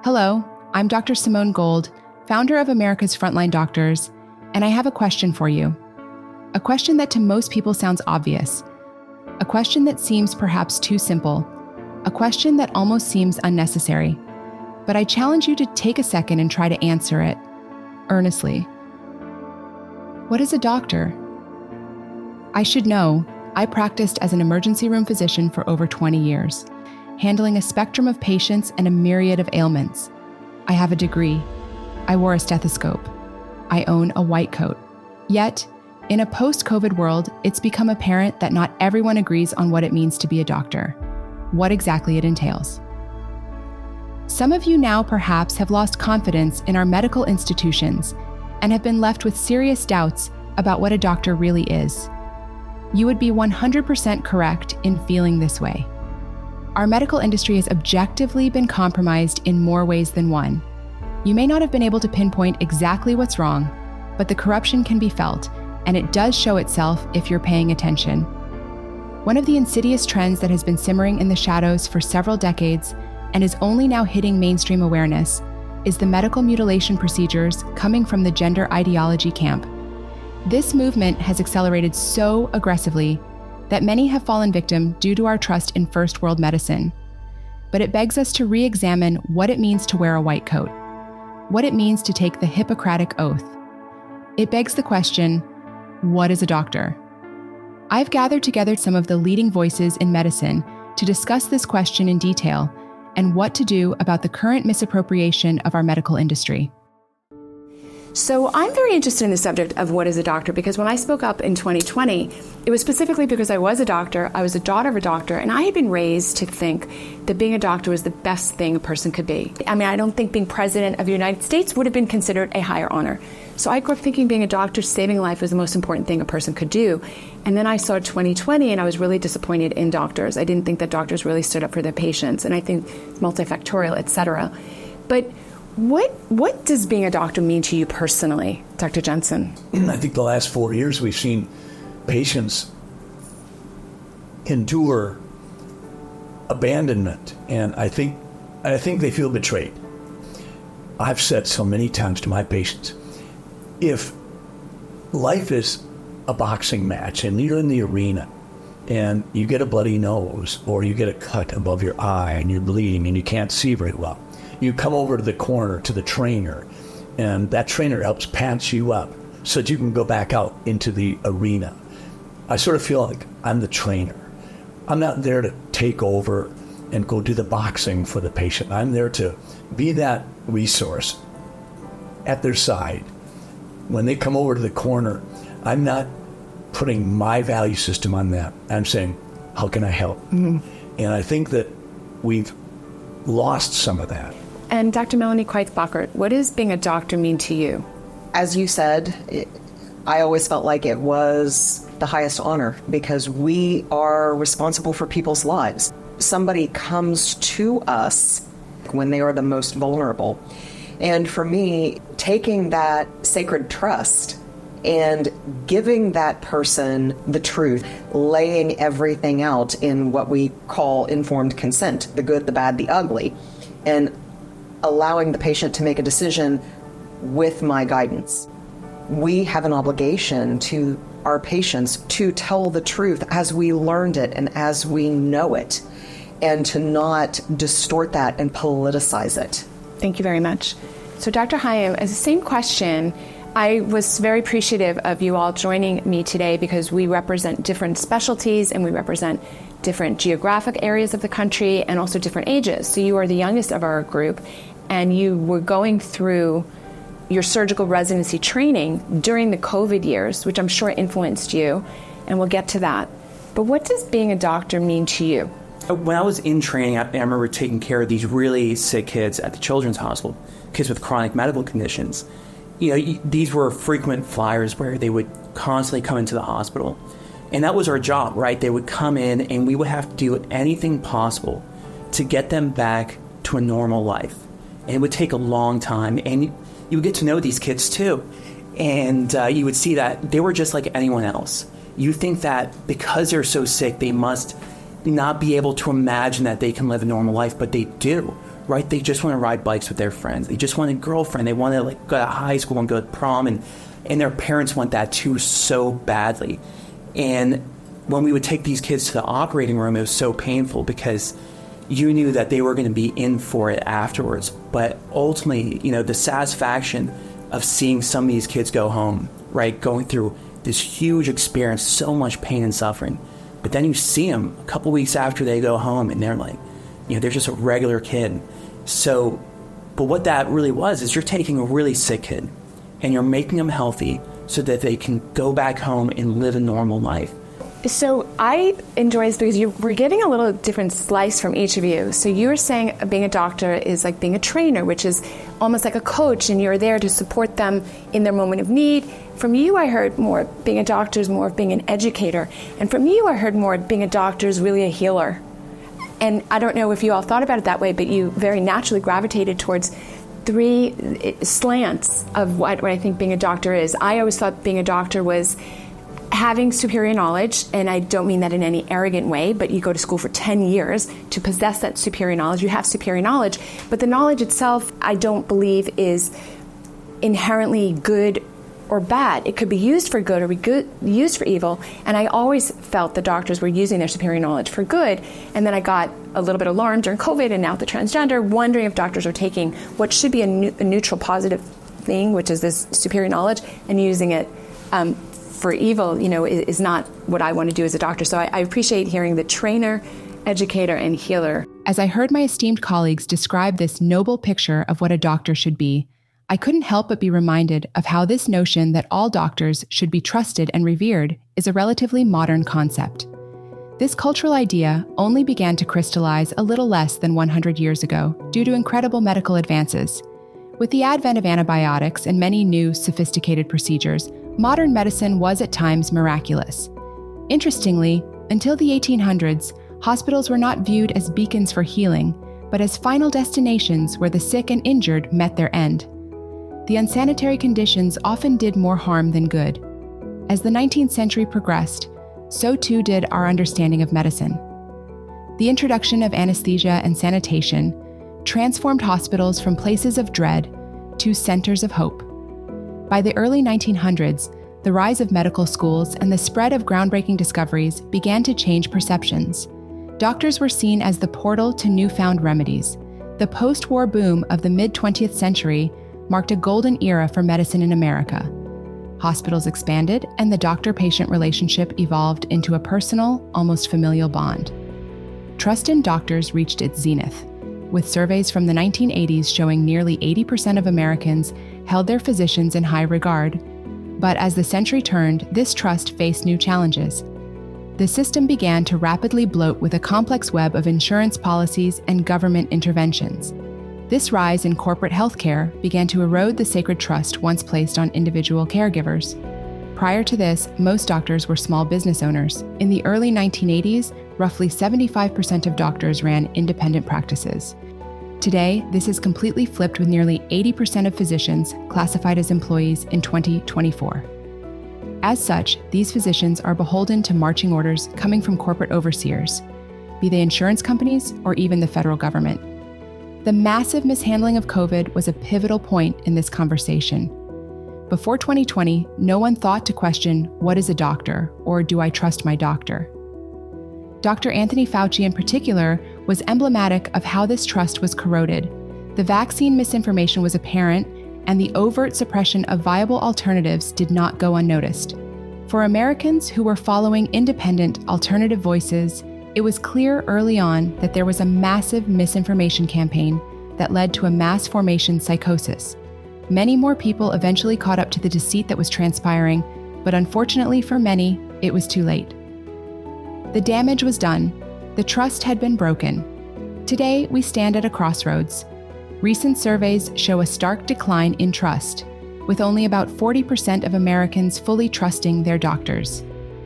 Hello, I'm Dr. Simone Gold, founder of America's Frontline Doctors, and I have a question for you. A question that to most people sounds obvious. A question that seems perhaps too simple. A question that almost seems unnecessary. But I challenge you to take a second and try to answer it, earnestly. What is a doctor? I should know, I practiced as an emergency room physician for over 20 years. Handling a spectrum of patients and a myriad of ailments. I have a degree. I wore a stethoscope. I own a white coat. Yet, in a post-COVID world, it's become apparent that not everyone agrees on what it means to be a doctor, what exactly it entails. Some of you now perhaps have lost confidence in our medical institutions and have been left with serious doubts about what a doctor really is. You would be 100% correct in feeling this way. Our medical industry has objectively been compromised in more ways than one. You may not have been able to pinpoint exactly what's wrong, but the corruption can be felt, and it does show itself if you're paying attention. One of the insidious trends that has been simmering in the shadows for several decades and is only now hitting mainstream awareness is the medical mutilation procedures coming from the gender ideology camp. This movement has accelerated so aggressively that many have fallen victim due to our trust in first world medicine. But it begs us to re-examine what it means to wear a white coat, what it means to take the Hippocratic Oath. It begs the question, what is a doctor? I've gathered together some of the leading voices in medicine to discuss this question in detail and what to do about the current misappropriation of our medical industry. So I'm very interested in the subject of what is a doctor, because when I spoke up in 2020, it was specifically because I was a doctor, I was a daughter of a doctor, and I had been raised to think that being a doctor was the best thing a person could be. I mean, I don't think being president of the United States would have been considered a higher honor. So I grew up thinking being a doctor, saving life, was the most important thing a person could do. And then I saw 2020 and I was really disappointed in doctors. I didn't think that doctors really stood up for their patients, and I think it's multifactorial, et cetera. But what does being a doctor mean to you personally, Dr. Jensen? I think the last 4 years we've seen patients endure abandonment, and I think they feel betrayed. I've said so many times to my patients, if life is a boxing match and you're in the arena and you get a bloody nose or you get a cut above your eye and you're bleeding and you can't see very well, you come over to the corner to the trainer, and that trainer helps pants you up so that you can go back out into the arena. I sort of feel like I'm the trainer. I'm not there to take over and go do the boxing for the patient. I'm there to be that resource at their side. When they come over to the corner, I'm not putting my value system on them. I'm saying, how can I help? Mm-hmm. And I think that we've lost some of that. And Dr. Melanie Quaitz-Bachert, what does being a doctor mean to you? As you said, I always felt like it was the highest honor because we are responsible for people's lives. Somebody comes to us when they are the most vulnerable. And for me, taking that sacred trust and giving that person the truth, laying everything out in what we call informed consent, the good, the bad, the ugly, and allowing the patient to make a decision with my guidance. We have an obligation to our patients to tell the truth as we learned it and as we know it, and to not distort that and politicize it. Thank you very much. So Dr. Hayim, as the same question, I was very appreciative of you all joining me today because we represent different specialties and we represent different geographic areas of the country and also different ages. So you are the youngest of our group and you were going through your surgical residency training during the COVID years, which I'm sure influenced you, and we'll get to that. But what does being a doctor mean to you? When I was in training, I remember taking care of these really sick kids at the Children's Hospital, kids with chronic medical conditions. These were frequent flyers where they would constantly come into the hospital. And that was our job, right? They would come in and we would have to do anything possible to get them back to a normal life. And it would take a long time. And you would get to know these kids too. And you would see that they were just like anyone else. You think that because they're so sick, they must not be able to imagine that they can live a normal life, but they do, right? They just want to ride bikes with their friends. They just want a girlfriend. They want to go to high school and go to prom, and their parents want that too so badly. And when we would take these kids to the operating room, it was so painful because you knew that they were going to be in for it afterwards. But ultimately, the satisfaction of seeing some of these kids go home, right, going through this huge experience, so much pain and suffering. But then you see them a couple weeks after they go home and they're like, they're just a regular kid. So, but what that really was is you're taking a really sick kid and you're making them healthy so that they can go back home and live a normal life. So I enjoy this because we're getting a little different slice from each of you. So you were saying being a doctor is like being a trainer, which is almost like a coach, and you're there to support them in their moment of need. From you, I heard more being a doctor is more of being an educator. And from you, I heard more being a doctor is really a healer. And I don't know if you all thought about it that way, but you very naturally gravitated towards three slants of what I think being a doctor is. I always thought being a doctor was having superior knowledge, and I don't mean that in any arrogant way, but you go to school for 10 years to possess that superior knowledge. You have superior knowledge, but the knowledge itself, I don't believe, is inherently good or bad. It could be used for good or be used for evil, and I always felt the doctors were using their superior knowledge for good, and then I got a little bit alarmed during COVID and now the transgender, wondering if doctors are taking what should be a neutral positive thing, which is this superior knowledge, and using it for evil, is not what I want to do as a doctor. So I appreciate hearing the trainer, educator, and healer. As I heard my esteemed colleagues describe this noble picture of what a doctor should be, I couldn't help but be reminded of how this notion that all doctors should be trusted and revered is a relatively modern concept. This cultural idea only began to crystallize a little less than 100 years ago due to incredible medical advances. With the advent of antibiotics and many new sophisticated procedures, modern medicine was at times miraculous. Interestingly, until the 1800s, hospitals were not viewed as beacons for healing, but as final destinations where the sick and injured met their end. The unsanitary conditions often did more harm than good. As the 19th century progressed, so too did our understanding of medicine. The introduction of anesthesia and sanitation transformed hospitals from places of dread to centers of hope. By the early 1900s, the rise of medical schools and the spread of groundbreaking discoveries began to change perceptions. Doctors were seen as the portal to newfound remedies. The post-war boom of the mid-20th century marked a golden era for medicine in America. Hospitals expanded, and the doctor-patient relationship evolved into a personal, almost familial bond. Trust in doctors reached its zenith, with surveys from the 1980s showing nearly 80% of Americans held their physicians in high regard. But as the century turned, this trust faced new challenges. The system began to rapidly bloat with a complex web of insurance policies and government interventions. This rise in corporate healthcare began to erode the sacred trust once placed on individual caregivers. Prior to this, most doctors were small business owners. In the early 1980s, roughly 75% of doctors ran independent practices. Today, this is completely flipped with nearly 80% of physicians classified as employees in 2024. As such, these physicians are beholden to marching orders coming from corporate overseers, be they insurance companies or even the federal government. The massive mishandling of COVID was a pivotal point in this conversation. Before 2020, no one thought to question, what is a doctor, or do I trust my doctor? Dr. Anthony Fauci in particular was emblematic of how this trust was corroded. The vaccine misinformation was apparent, and the overt suppression of viable alternatives did not go unnoticed. For Americans who were following independent, alternative voices, it was clear early on that there was a massive misinformation campaign that led to a mass formation psychosis. Many more people eventually caught up to the deceit that was transpiring, but unfortunately for many, it was too late. The damage was done. The trust had been broken. Today, we stand at a crossroads. Recent surveys show a stark decline in trust, with only about 40% of Americans fully trusting their doctors.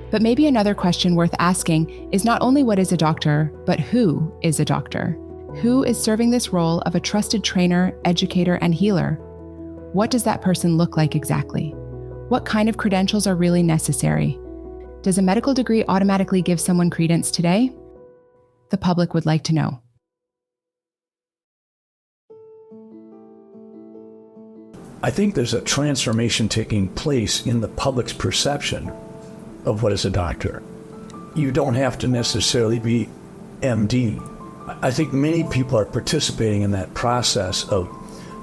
But maybe another question worth asking is not only what is a doctor, but who is a doctor? Who is serving this role of a trusted trainer, educator, and healer? What does that person look like exactly? What kind of credentials are really necessary? Does a medical degree automatically give someone credence today? The public would like to know. I think there's a transformation taking place in the public's perception of what is a doctor. You don't have to necessarily be MD. I think many people are participating in that process of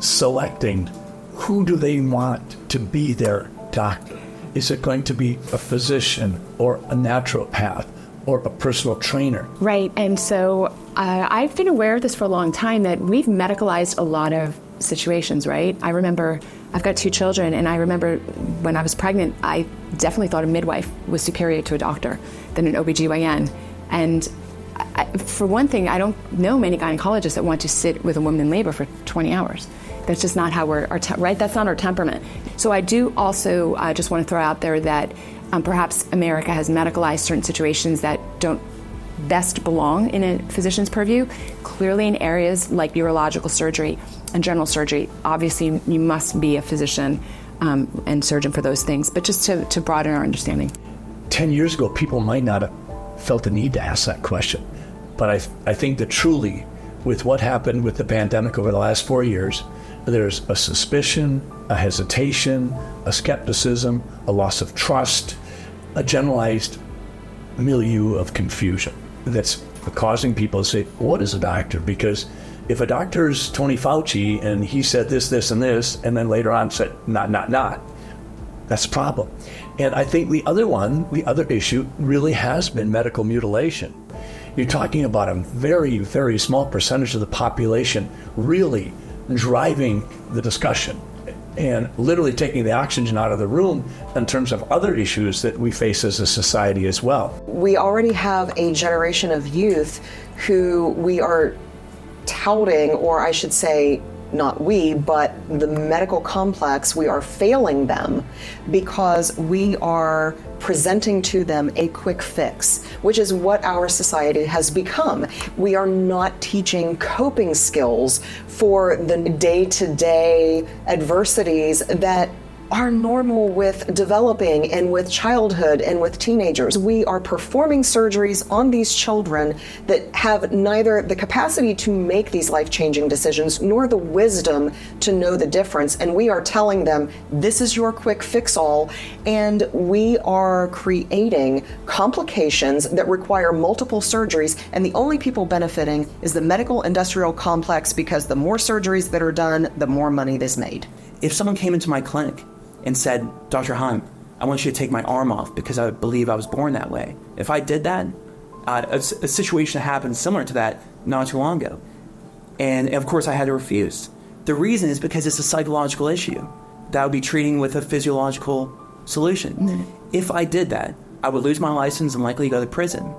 selecting who do they want to be their doctor. Is it going to be a physician or a naturopath or a personal trainer? Right, and so I've been aware of this for a long time, that we've medicalized a lot of situations, right? I remember, I've got 2 children, and I remember when I was pregnant, I definitely thought a midwife was superior to a doctor than an OBGYN. And for one thing, I don't know many gynecologists that want to sit with a woman in labor for 20 hours. That's just not how right? That's not our temperament. So I do also just want to throw out there that perhaps America has medicalized certain situations that don't best belong in a physician's purview. Clearly in areas like urological surgery and general surgery, obviously you must be a physician and surgeon for those things, but just to broaden our understanding. 10 years ago, people might not have felt the need to ask that question. But I think that truly, with what happened with the pandemic over the last 4 years, there's a suspicion, a hesitation, a skepticism, a loss of trust, a generalized milieu of confusion that's causing people to say, what is a doctor? Because if a doctor's Tony Fauci and he said this, this, and this, and then later on said not, that's a problem. And I think the other issue really has been medical mutilation. You're talking about a very, very small percentage of the population really driving the discussion and literally taking the oxygen out of the room in terms of other issues that we face as a society as well. We already have a generation of youth who we are touting, or I should say, not we, but the medical complex, we are failing them because we are presenting to them a quick fix, which is what our society has become. We are not teaching coping skills for the day-to-day adversities that are normal with developing and with childhood and with teenagers. We are performing surgeries on these children that have neither the capacity to make these life-changing decisions nor the wisdom to know the difference. And we are telling them, this is your quick fix-all. And we are creating complications that require multiple surgeries. And the only people benefiting is the medical industrial complex, because the more surgeries that are done, the more money is made. If someone came into my clinic and said, Dr. Heim, I want you to take my arm off because I believe I was born that way. If I did that, a situation happened similar to that not too long ago. And of course I had to refuse. The reason is because it's a psychological issue that I would be treating with a physiological solution. Mm-hmm. If I did that, I would lose my license and likely go to prison.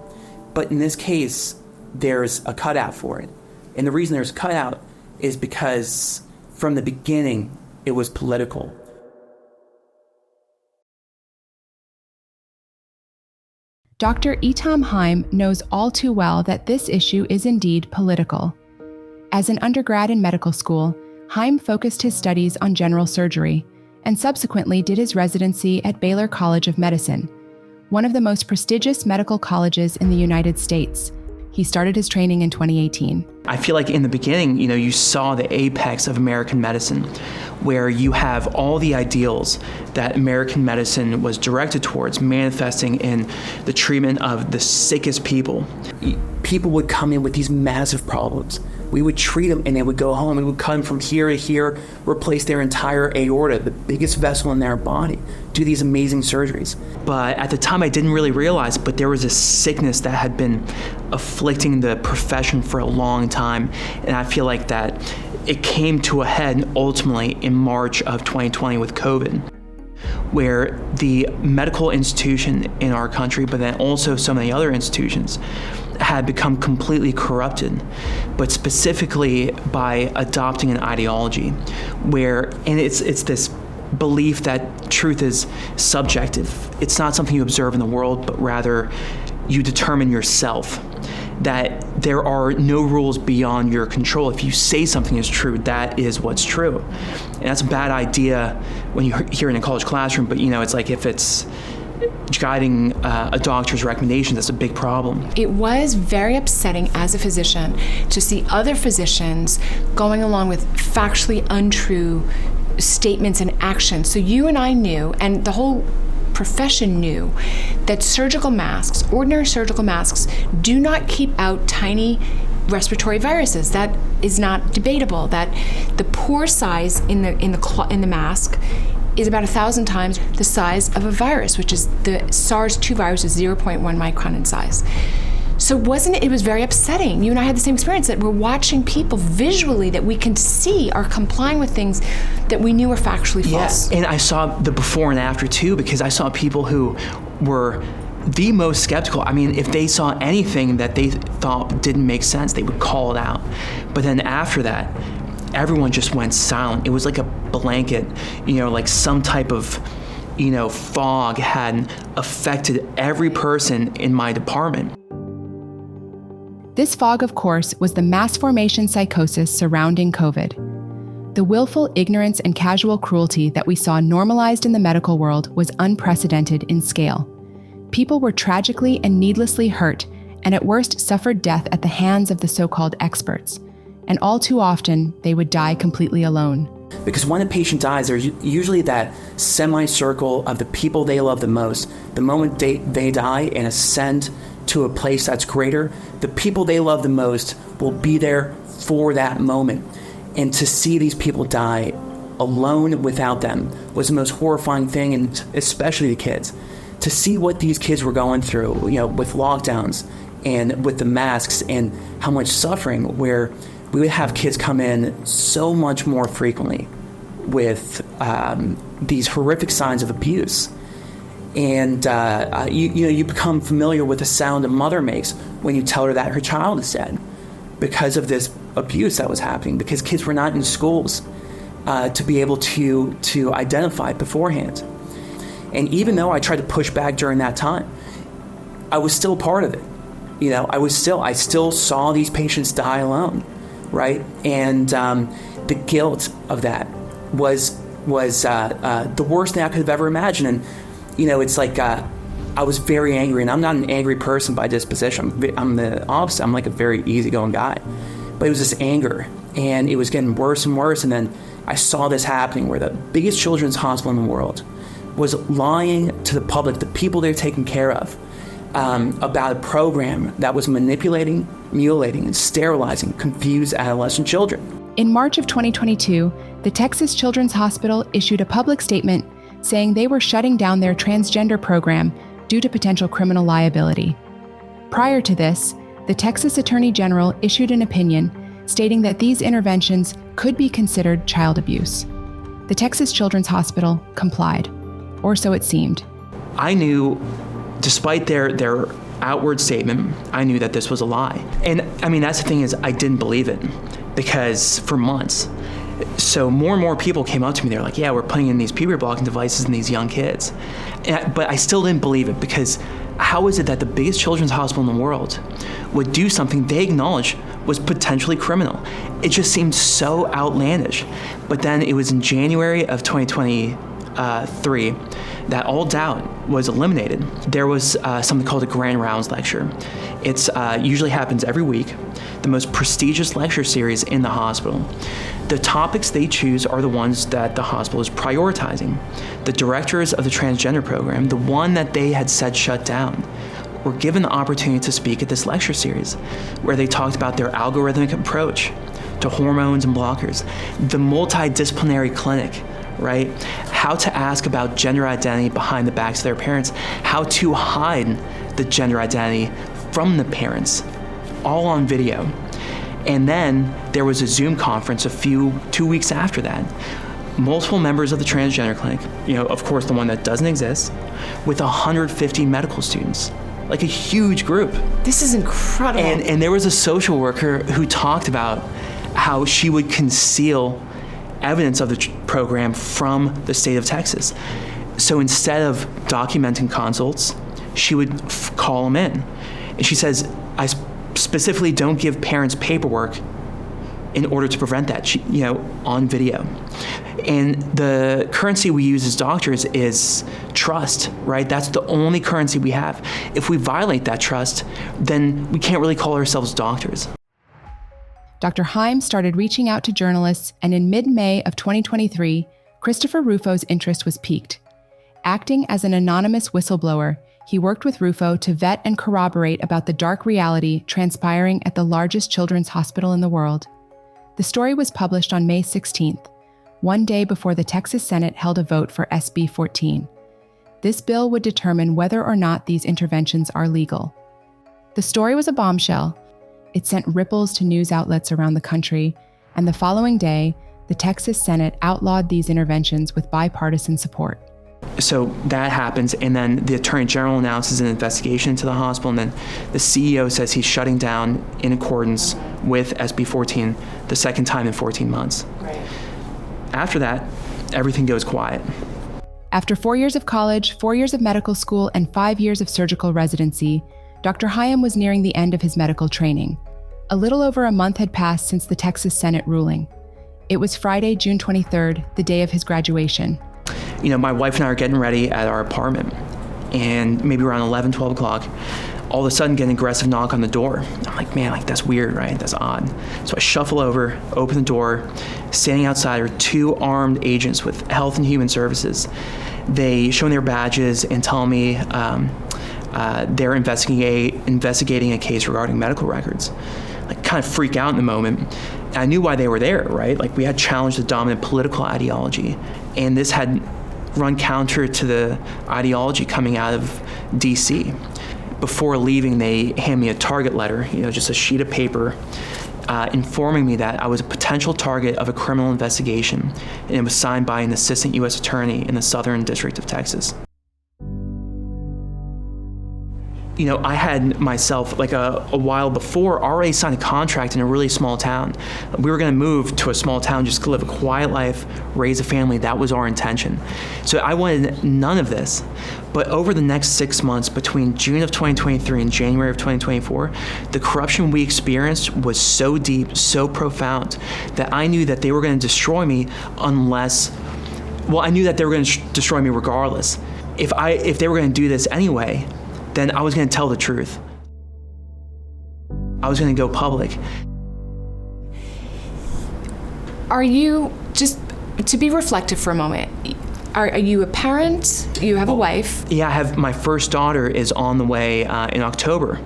But in this case, there's a cutout for it. And the reason there's a cutout is because from the beginning, it was political. Dr. Itam Heim knows all too well that this issue is indeed political. As an undergrad in medical school, Heim focused his studies on general surgery and subsequently did his residency at Baylor College of Medicine, one of the most prestigious medical colleges in the United States. He started his training in 2018. I feel like in the beginning, you saw the apex of American medicine, where you have all the ideals that American medicine was directed towards manifesting in the treatment of the sickest people. People would come in with these massive problems, We would treat them and they would go home. We would cut them from here to here, replace their entire aorta, the biggest vessel in their body, do these amazing surgeries. But at the time I didn't really realize, but there was a sickness that had been afflicting the profession for a long time. And I feel like that it came to a head ultimately in March of 2020 with COVID, where the medical institution in our country, but then also some of the other institutions, had become completely corrupted, but specifically by adopting an ideology where, and it's this belief that truth is subjective. It's not something you observe in the world, but rather you determine yourself, that there are no rules beyond your control. If you say something is true, that is what's true. And that's a bad idea when you hear it in a college classroom, but it's like if it's guiding a doctor's recommendations, that's a big problem. It was very upsetting as a physician to see other physicians going along with factually untrue statements and actions. So you and I knew, and the whole profession knew, that surgical masks, ordinary surgical masks, do not keep out tiny respiratory viruses. That is not debatable. That the pore size in the mask is about 1,000 times the size of a virus, which is the SARS-2 virus is 0.1 micron in size. So it was very upsetting. You and I had the same experience, that we're watching people visually that we can see are complying with things that we knew were factually false. And I saw the before and after too, because I saw people who were the most skeptical. I mean, if they saw anything that they thought didn't make sense, they would call it out. But then after that, everyone just went silent. It was like a blanket, like some type of, fog had affected every person in my department. This fog, of course, was the mass formation psychosis surrounding COVID. The willful ignorance and casual cruelty that we saw normalized in the medical world was unprecedented in scale. People were tragically and needlessly hurt, and at worst suffered death at the hands of the so-called experts. And all too often, they would die completely alone. Because when a patient dies, there's usually that semicircle of the people they love the most. The moment they die and ascend to a place that's greater, the people they love the most will be there for that moment. And to see these people die alone without them was the most horrifying thing, and especially the kids. To see what these kids were going through, with lockdowns and with the masks and how much suffering, where we would have kids come in so much more frequently with these horrific signs of abuse. And you become familiar with the sound a mother makes when you tell her that her child is dead because of this abuse that was happening, because kids were not in schools to be able to identify it beforehand. And even though I tried to push back during that time, I was still part of it. I still saw these patients die alone, right? And the guilt of that was the worst thing I could have ever imagined. And it's like I was very angry, and I'm not an angry person by disposition. I'm the opposite. I'm like a very easygoing guy. But it was this anger, and it was getting worse and worse. And then I saw this happening, where the biggest children's hospital in the world was lying to the public, the people they're taking care of, about a program that was manipulating, mutilating, and sterilizing confused adolescent children. In March of 2022, the Texas Children's Hospital issued a public statement saying they were shutting down their transgender program due to potential criminal liability. Prior to this, the Texas Attorney General issued an opinion stating that these interventions could be considered child abuse. The Texas Children's Hospital complied, or so it seemed. I knew, despite their outward statement, I knew that this was a lie. And I mean, that's the thing, is I didn't believe it, because for months. So more and more people came up to me. They're like, yeah, we're putting in these puberty blocking devices in these young kids. But I still didn't believe it, because how is it that the biggest children's hospital in the world would do something they acknowledged was potentially criminal? It just seemed so outlandish. But then it was in January of 2023 that all doubt was eliminated. There was something called a Grand Rounds lecture. It usually happens every week, the most prestigious lecture series in the hospital. The topics they choose are the ones that the hospital is prioritizing. The directors of the transgender program, the one that they had said shut down, were given the opportunity to speak at this lecture series, where they talked about their algorithmic approach to hormones and blockers, the multidisciplinary clinic, right? How to ask about gender identity behind the backs of their parents, how to hide the gender identity from the parents, all on video. And then there was a Zoom conference 2 weeks after that. Multiple members of the transgender clinic, of course the one that doesn't exist, with 150 medical students, like a huge group. This is incredible. And there was a social worker who talked about how she would conceal evidence of the program from the state of Texas. So instead of documenting consults, she would call them in. And she says, I specifically don't give parents paperwork in order to prevent that, on video. And the currency we use as doctors is trust, right? That's the only currency we have. If we violate that trust, then we can't really call ourselves doctors. Dr. Heim started reaching out to journalists, and in mid-May of 2023, Christopher Rufo's interest was piqued. Acting as an anonymous whistleblower, he worked with Rufo to vet and corroborate about the dark reality transpiring at the largest children's hospital in the world. The story was published on May 16th, one day before the Texas Senate held a vote for SB 14. This bill would determine whether or not these interventions are legal. The story was a bombshell. It sent ripples to news outlets around the country, and the following day, the Texas Senate outlawed these interventions with bipartisan support. So that happens, and then the Attorney General announces an investigation into the hospital, and then the CEO says he's shutting down in accordance with SB 14 the second time in 14 months. Right. After that, everything goes quiet. After 4 years of college, 4 years of medical school, and 5 years of surgical residency, Dr. Hayam was nearing the end of his medical training. A little over a month had passed since the Texas Senate ruling. It was Friday, June 23rd, the day of his graduation. My wife and I are getting ready at our apartment, and maybe around 11, 12 o'clock, all of a sudden get an aggressive knock on the door. I'm like, man, that's weird, right? That's odd. So I shuffle over, open the door. Standing outside are 2 armed agents with Health and Human Services. They show me their badges and tell me they're investigating a case regarding medical records. Kind of freak out in the moment. And I knew why they were there, right? We had challenged the dominant political ideology, and this had run counter to the ideology coming out of DC. Before leaving, they hand me a target letter, just a sheet of paper, informing me that I was a potential target of a criminal investigation, and it was signed by an assistant U.S. attorney in the Southern District of Texas. I had myself, a while before, already signed a contract in a really small town. We were going to move to a small town just to live a quiet life, raise a family. That was our intention. So I wanted none of this. But over the next 6 months, between June of 2023 and January of 2024, the corruption we experienced was so deep, so profound, that I knew that they were going to destroy me I knew that they were going to destroy me regardless. If they were going to do this anyway, then I was going to tell the truth. I was going to go public. Are you, just to be reflective for a moment, are you a parent? You have a wife? Yeah, I have. My first daughter is on the way in October,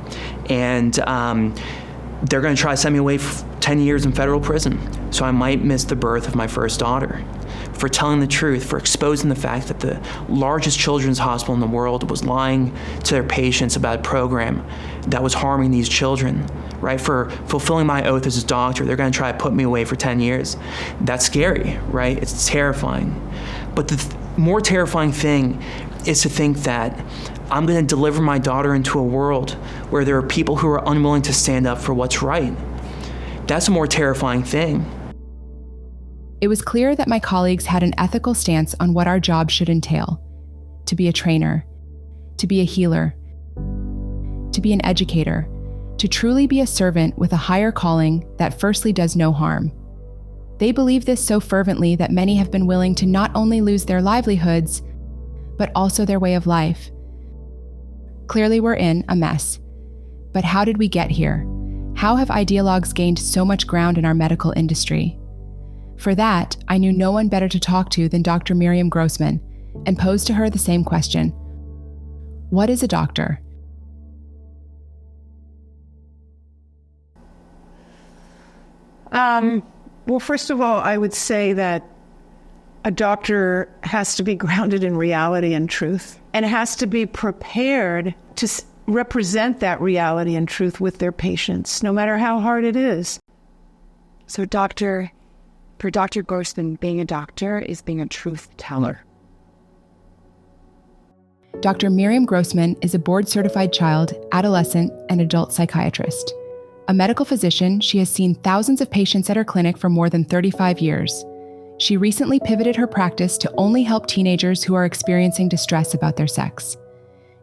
and they're going to try to send me away for 10 years in federal prison. So I might miss the birth of my first daughter. For telling the truth, for exposing the fact that the largest children's hospital in the world was lying to their patients about a program that was harming these children, right? For fulfilling my oath as a doctor, they're going to try to put me away for 10 years. That's scary, right? It's terrifying. But the more terrifying thing is to think that I'm going to deliver my daughter into a world where there are people who are unwilling to stand up for what's right. That's a more terrifying thing. It was clear that my colleagues had an ethical stance on what our job should entail: to be a trainer, to be a healer, to be an educator, to truly be a servant with a higher calling that firstly does no harm. They believe this so fervently that many have been willing to not only lose their livelihoods, but also their way of life. Clearly, we're in a mess. But how did we get here? How have ideologues gained so much ground in our medical industry? For that, I knew no one better to talk to than Dr. Miriam Grossman, and posed to her the same question. What is a doctor? Well, first of all, I would say that a doctor has to be grounded in reality and truth, and has to be prepared to represent that reality and truth with their patients, no matter how hard it is. So for Dr. Grossman, being a doctor is being a truth teller. Dr. Miriam Grossman is a board-certified child, adolescent, and adult psychiatrist. A medical physician, she has seen thousands of patients at her clinic for more than 35 years. She recently pivoted her practice to only help teenagers who are experiencing distress about their sex.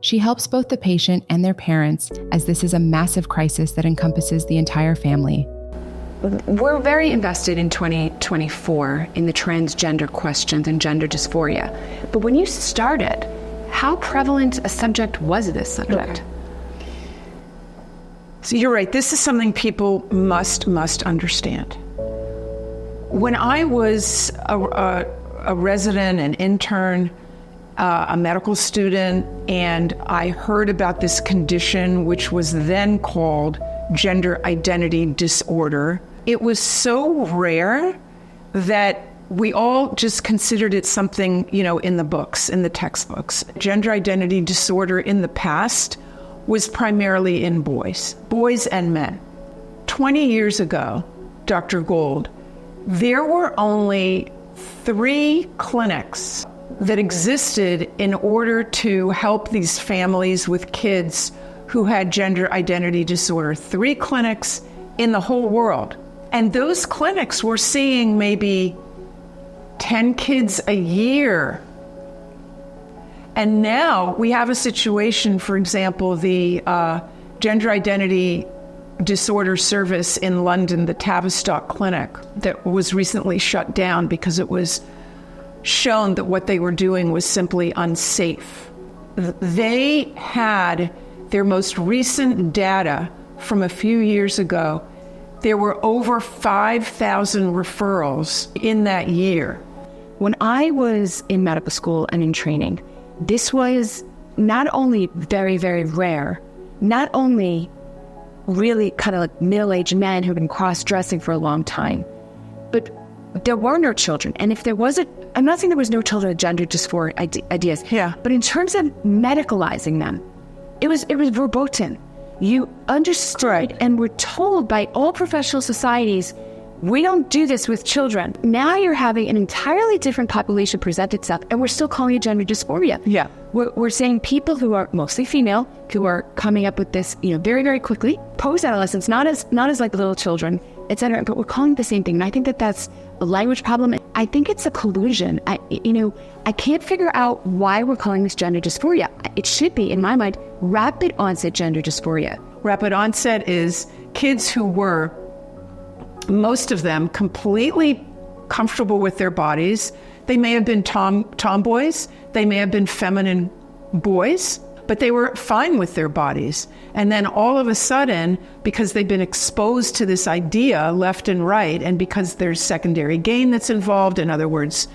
She helps both the patient and their parents, as this is a massive crisis that encompasses the entire family. We're very invested in 2024 in the transgender questions and gender dysphoria. But when you started, how prevalent a subject was this subject? Okay. So you're right. This is something people must understand. When I was a resident, an intern, a medical student, and I heard about this condition, which was then called gender identity disorder, it was so rare that we all just considered it something, in the books, in the textbooks. Gender identity disorder in the past was primarily in boys and men. 20 years ago, Dr. Gold, there were only 3 clinics that existed in order to help these families with kids who had gender identity disorder. 3 clinics in the whole world. And those clinics were seeing maybe 10 kids a year. And now we have a situation, for example, the gender identity disorder service in London, the Tavistock Clinic, that was recently shut down because it was shown that what they were doing was simply unsafe. They had their most recent data from a few years ago. There were over 5,000 referrals in that year. When I was in medical school and in training, this was not only very, very rare, not only really kind of like middle-aged men who've been cross-dressing for a long time, but there were no children. And if there was I'm not saying there was no children with gender dysphoria ideas, but in terms of medicalizing them, it was verboten. You understood and were told by all professional societies, we don't do this with children. Now you're having an entirely different population present itself, and we're still calling it gender dysphoria. Yeah. We're saying people who are mostly female, who are coming up with this, very, very quickly, post-adolescence, not as like little children, etc. But we're calling it the same thing. And I think that that's a language problem. I think it's a collusion. I can't figure out why we're calling this gender dysphoria. It should be, in my mind, rapid onset gender dysphoria. Rapid onset is kids who were, most of them, completely comfortable with their bodies. They may have been tomboys, they may have been feminine boys, but they were fine with their bodies. And then all of a sudden, because they've been exposed to this idea left and right, and because there's secondary gain that's involved, in other words,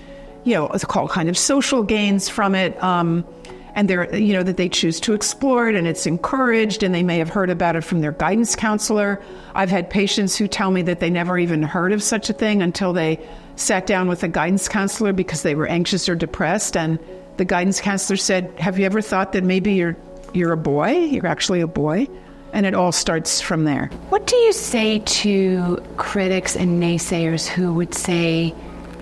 it's called kind of social gains from it, and they're, that they choose to explore it, and it's encouraged, and they may have heard about it from their guidance counselor. I've had patients who tell me that they never even heard of such a thing until they sat down with a guidance counselor because they were anxious or depressed, and the guidance counselor said, have you ever thought that maybe you're a boy? You're actually a boy? And it all starts from there. What do you say to critics and naysayers who would say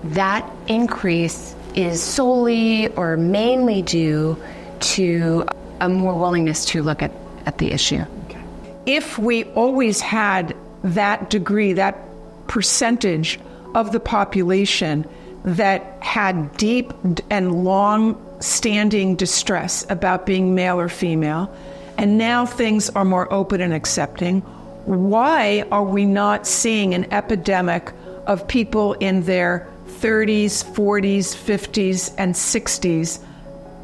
that increase is solely or mainly due to a more willingness to look at the issue? Okay. If we always had that degree, that percentage of the population that had deep and long-standing distress about being male or female, and now things are more open and accepting, why are we not seeing an epidemic of people in their 30s, 40s, 50s, and 60s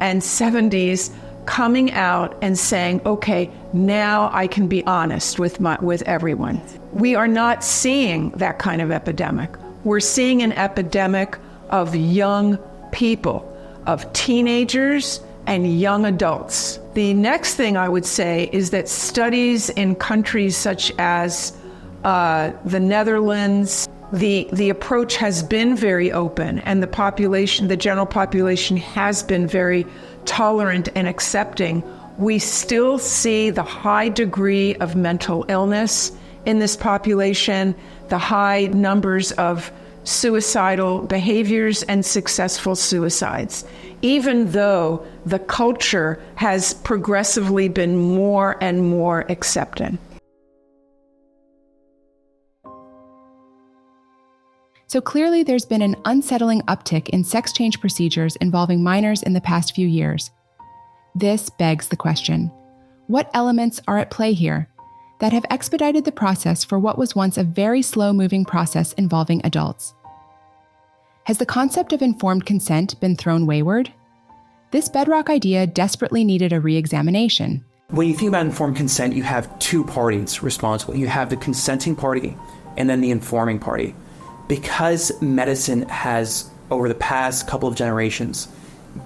and 70s coming out and saying, okay, now I can be honest with everyone? We are not seeing that kind of epidemic. We're seeing an epidemic of young people, of teenagers and young adults. The next thing I would say is that studies in countries such as the Netherlands. The approach has been very open, and the general population has been very tolerant and accepting. We still see the high degree of mental illness in this population, the high numbers of suicidal behaviors and successful suicides, even though the culture has progressively been more and more accepting. So clearly there's been an unsettling uptick in sex change procedures involving minors in the past few years. This begs the question, what elements are at play here that have expedited the process for what was once a very slow-moving process involving adults? Has the concept of informed consent been thrown wayward? This bedrock idea desperately needed a re-examination. When you think about informed consent, you have two parties responsible. You have the consenting party and then the informing party. Because medicine has, over the past couple of generations,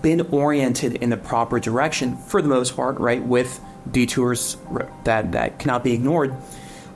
been oriented in the proper direction, for the most part, right, with detours that cannot be ignored,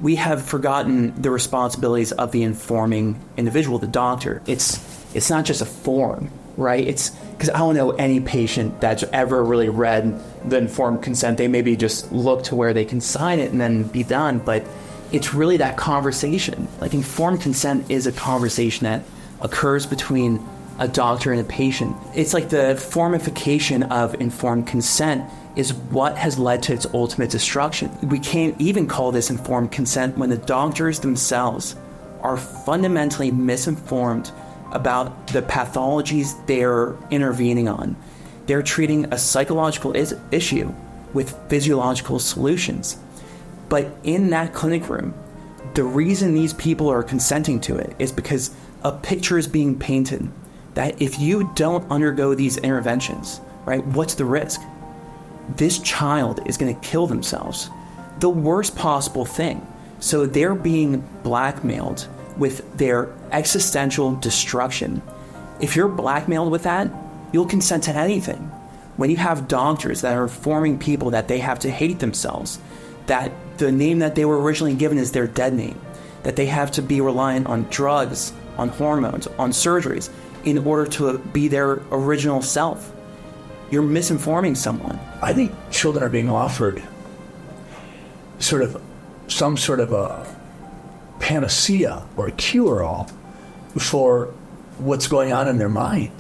we have forgotten the responsibilities of the informing individual, the doctor. It's not just a form, right? It's because I don't know any patient that's ever really read the informed consent. They maybe just look to where they can sign it and then be done, but it's really that conversation. Like, informed consent is a conversation that occurs between a doctor and a patient. It's like the formification of informed consent is what has led to its ultimate destruction. We can't even call this informed consent when the doctors themselves are fundamentally misinformed about the pathologies they're intervening on. They're treating a psychological issue with physiological solutions. But in that clinic room, the reason these people are consenting to it is because a picture is being painted that if you don't undergo these interventions, right, what's the risk? This child is going to kill themselves. The worst possible thing. So they're being blackmailed with their existential destruction. If you're blackmailed with that, you'll consent to anything. When you have doctors that are informing people that they have to hate themselves, that the name that they were originally given is their dead name, that they have to be reliant on drugs, on hormones, on surgeries in order to be their original self. You're misinforming someone. I think children are being offered some sort of a panacea or a cure-all for what's going on in their mind.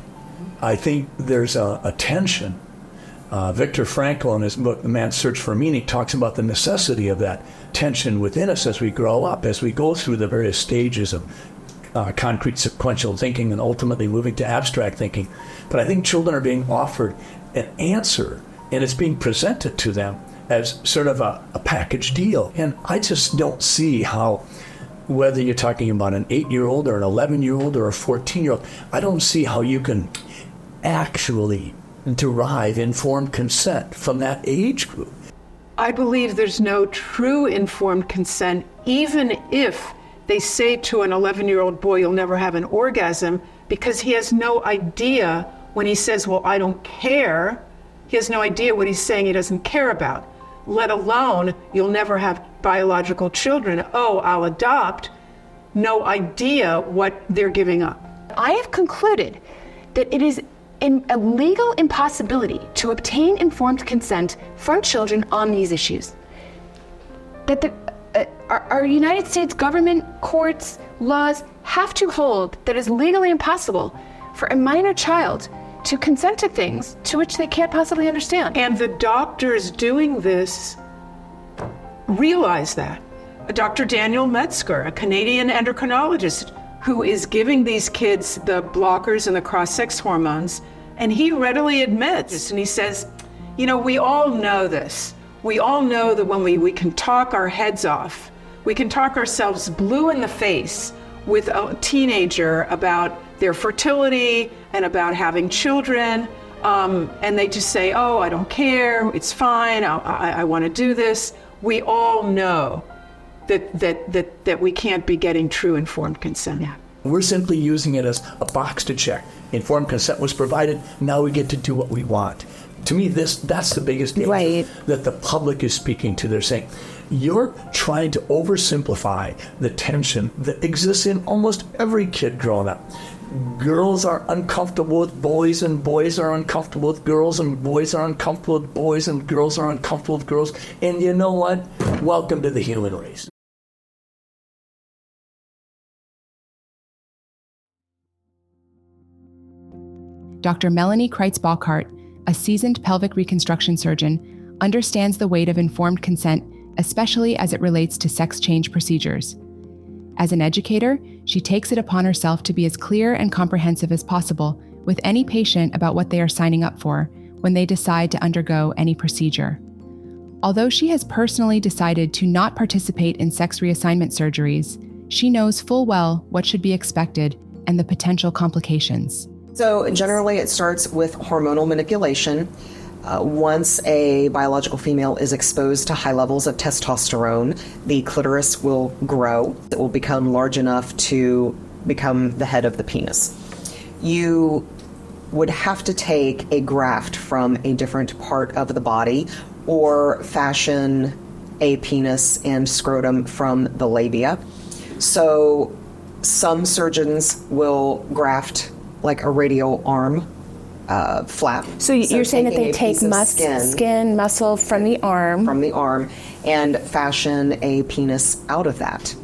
I think there's a tension. Viktor Frankl, in his book, The Man's Search for Meaning, talks about the necessity of that tension within us as we grow up, as we go through the various stages of concrete sequential thinking and ultimately moving to abstract thinking. But I think children are being offered an answer, and it's being presented to them as sort of a package deal. And I just don't see how, whether you're talking about an 8-year-old or an 11-year-old or a 14-year-old, I don't see how you can actually derive informed consent from that age group. I believe there's no true informed consent, even if they say to an 11-year-old boy, you'll never have an orgasm, because he has no idea when he says, well, I don't care. He has no idea what he's saying he doesn't care about, let alone you'll never have biological children. Oh, I'll adopt. No idea what they're giving up. I have concluded that it is a legal impossibility to obtain informed consent from children on these issues. That our United States government, courts, laws have to hold that it's legally impossible for a minor child to consent to things to which they can't possibly understand. And the doctors doing this realize that. Dr. Daniel Metzger, a Canadian endocrinologist who is giving these kids the blockers and the cross-sex hormones, and he readily admits, and he says, you know, we all know this. We all know that when we can talk our heads off, we can talk ourselves blue in the face with a teenager about their fertility and about having children, and they just say, oh, I don't care, it's fine, I want to do this. We all know that we can't be getting true informed consent. Yeah. We're simply using it as a box to check. Informed consent was provided, now we get to do what we want. To me, that's the biggest danger right. that the public is speaking to. They're saying, You're trying to oversimplify the tension that exists in almost every kid growing up. Girls are uncomfortable with boys, and boys are uncomfortable with girls, and boys are uncomfortable with boys, and girls are uncomfortable with girls. And you know what? Welcome to the human race. Dr. Melanie Kreitz-Bockhart, a seasoned pelvic reconstruction surgeon, understands the weight of informed consent, especially as it relates to sex change procedures. As an educator, she takes it upon herself to be as clear and comprehensive as possible with any patient about what they are signing up for when they decide to undergo any procedure. Although she has personally decided to not participate in sex reassignment surgeries, she knows full well what should be expected and the potential complications. So generally it starts with hormonal manipulation. Once a biological female is exposed to high levels of testosterone, the clitoris will grow. It will become large enough to become the head of the penis. You would have to take a graft from a different part of the body or fashion a penis and scrotum from the labia. So some surgeons will graft like a radial arm flap. So you're saying that they take skin muscle from the arm. And fashion a penis out of that.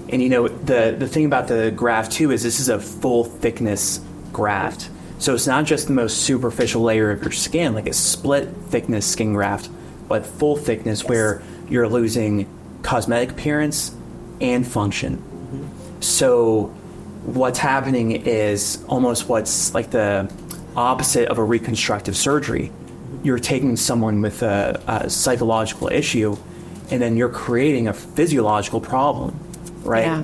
And you know, the thing about the graft too is this is a full thickness graft. So it's not just the most superficial layer of your skin, like a split thickness skin graft, but full thickness where you're losing cosmetic appearance and function. Mm-hmm. So what's happening is almost what's like the opposite of a reconstructive surgery. You're taking someone with a psychological issue, and then you're creating a physiological problem, right? Yeah.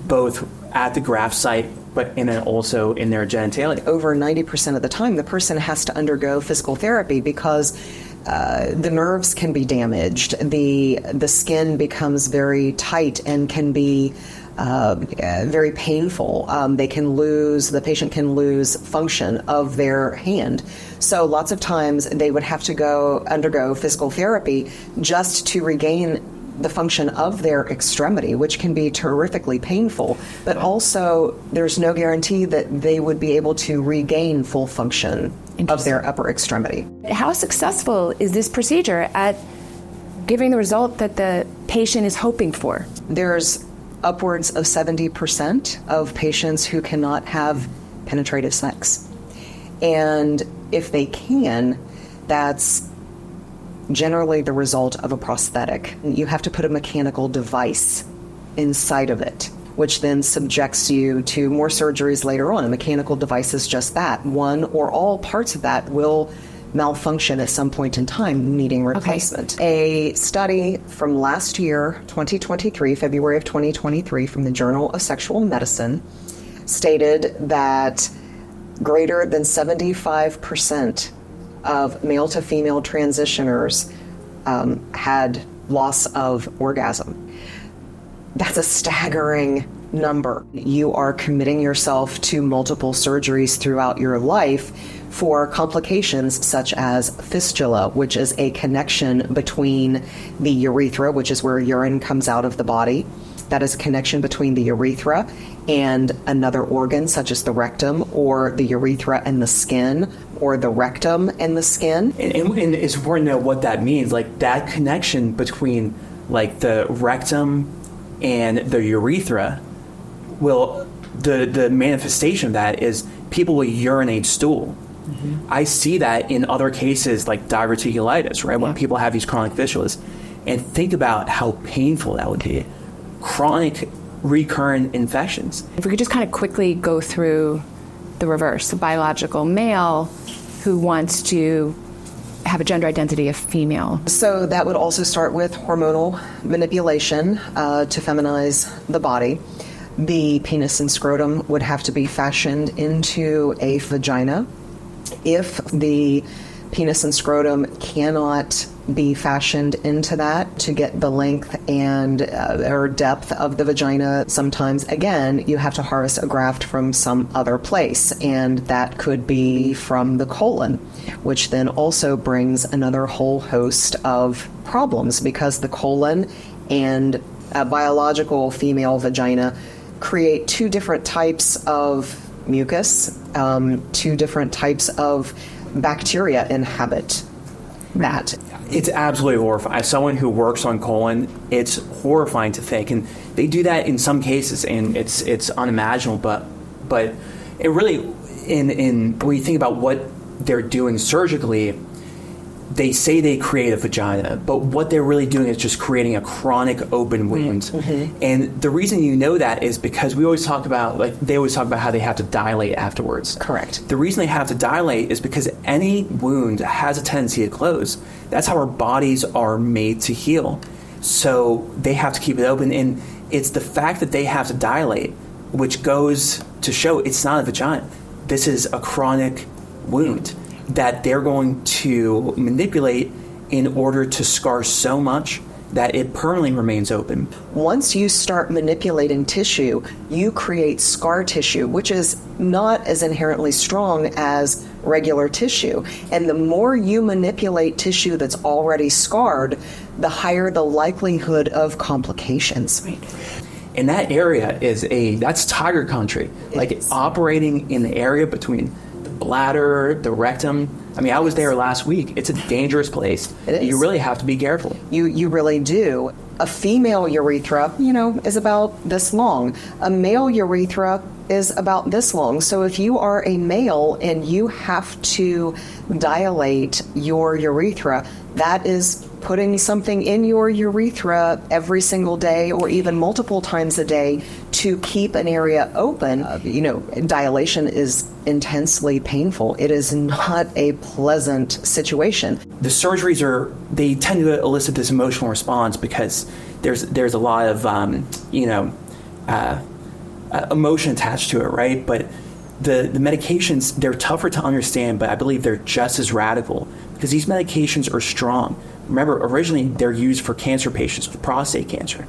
Both at the graft site, and then also in their genitalia. Over 90% of the time, the person has to undergo physical therapy because the nerves can be damaged. The skin becomes very tight and can be very painful. The patient can lose function of their hand. So lots of times they would have to undergo physical therapy just to regain the function of their extremity, which can be terrifically painful, but also there's no guarantee that they would be able to regain full function of their upper extremity. How successful is this procedure at giving the result that the patient is hoping for? There's upwards of 70% of patients who cannot have penetrative sex. And if they can, that's generally the result of a prosthetic. You have to put a mechanical device inside of it, which then subjects you to more surgeries later on. A mechanical device is just that. One or all parts of that will malfunction at some point in time, needing replacement. Okay. A study from last year, 2023, February of 2023, from the Journal of Sexual Medicine, stated that greater than 75% of male to female transitioners had loss of orgasm. That's a staggering number. You are committing yourself to multiple surgeries throughout your life for complications such as fistula, which is a connection between the urethra, which is where urine comes out of the body. That is a connection between the urethra and another organ, such as the rectum, or the urethra and the skin, or the rectum and the skin. And it's important to know what that means. Like that connection between like the rectum and the urethra the manifestation of that is people will urinate stool. Mm-hmm. I see that in other cases like diverticulitis, right? When people have these chronic fistulas. And think about how painful that would be. Chronic recurrent infections. If we could just kind of quickly go through the reverse, the biological male who wants to have a gender identity of female. So that would also start with hormonal manipulation to feminize the body. The penis and scrotum would have to be fashioned into a vagina. If the penis and scrotum cannot be fashioned into that to get the length and or depth of the vagina, sometimes, again, you have to harvest a graft from some other place, and that could be from the colon, which then also brings another whole host of problems because the colon and a biological female vagina create two different types of mucus, two different types of bacteria inhabit that. It's absolutely horrifying. As someone who works on colon, it's horrifying to think, and they do that in some cases, and it's unimaginable. But it really, in when you think about what they're doing surgically, they say they create a vagina, but what they're really doing is just creating a chronic open wound. Mm-hmm. And the reason you know that is because they always talk about how they have to dilate afterwards. Correct. The reason they have to dilate is because any wound has a tendency to close. That's how our bodies are made to heal. So they have to keep it open, and it's the fact that they have to dilate which goes to show it's not a vagina. This is a chronic wound that they're going to manipulate in order to scar so much that it permanently remains open. Once you start manipulating tissue, you create scar tissue, which is not as inherently strong as regular tissue. And the more you manipulate tissue that's already scarred, the higher the likelihood of complications. Right. And that area that's tiger country. It's operating in the area between the bladder, the rectum. I mean, I was there last week. It's a dangerous place. It is. You really have to be careful. You really do. A female urethra, is about this long. A male urethra is about this long. So if you are a male and you have to dilate your urethra, that is putting something in your urethra every single day or even multiple times a day to keep an area open. Dilation is intensely painful. It is not a pleasant situation. The surgeries they tend to elicit this emotional response because there's a lot of emotion attached to it, right? But the medications, they're tougher to understand, but I believe they're just as radical because these medications are strong. Remember, originally they're used for cancer patients with prostate cancer,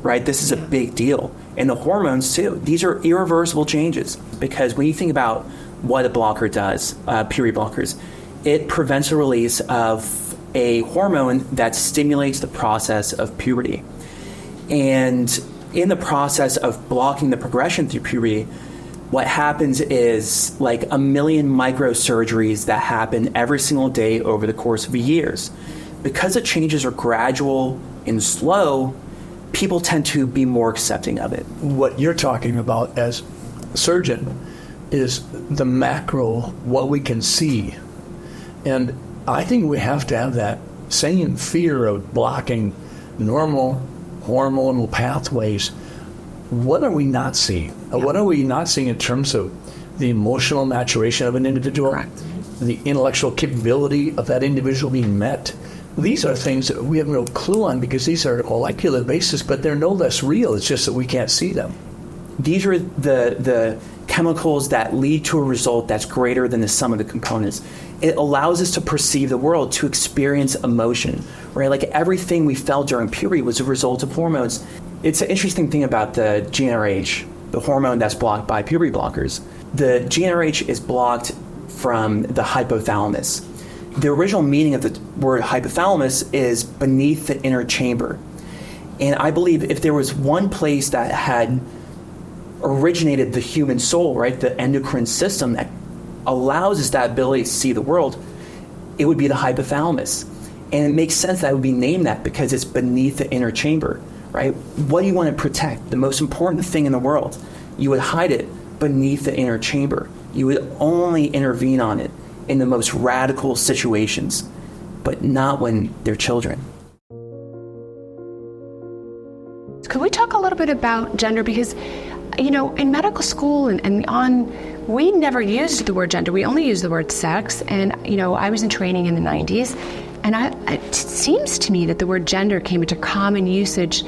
right? This is a big deal. And the hormones too. These are irreversible changes because when you think about what a blocker does, puberty blockers, it prevents the release of a hormone that stimulates the process of puberty. And in the process of blocking the progression through puberty, what happens is like 1 million microsurgeries that happen every single day over the course of years. Because the changes are gradual and slow, people tend to be more accepting of it. What you're talking about as a surgeon is the macro, what we can see. And I think we have to have that same fear of blocking normal hormonal pathways. What are we not seeing? What are we not seeing in terms of the emotional maturation of an individual? Correct. The intellectual capability of that individual being met? These are things that we have no clue on because these are molecular basis, but they're no less real. It's just that we can't see them. These are the chemicals that lead to a result that's greater than the sum of the components. It allows us to perceive the world, to experience emotion, right? Like everything we felt during puberty was a result of hormones. It's an interesting thing about the GnRH, the hormone that's blocked by puberty blockers. The GnRH is blocked from the hypothalamus. The original meaning of the word hypothalamus is beneath the inner chamber. And I believe if there was one place that had originated the human soul, right, the endocrine system that allows us that ability to see the world, it would be the hypothalamus. And it makes sense that it would be named that because it's beneath the inner chamber, right? What do you want to protect? The most important thing in the world. You would hide it beneath the inner chamber. You would only intervene on it in the most radical situations, but not when they're children. Could we talk a little bit about gender? Because, in medical school and we never used the word gender. We only used the word sex. And, I was in training in the 90s. And it seems to me that the word gender came into common usage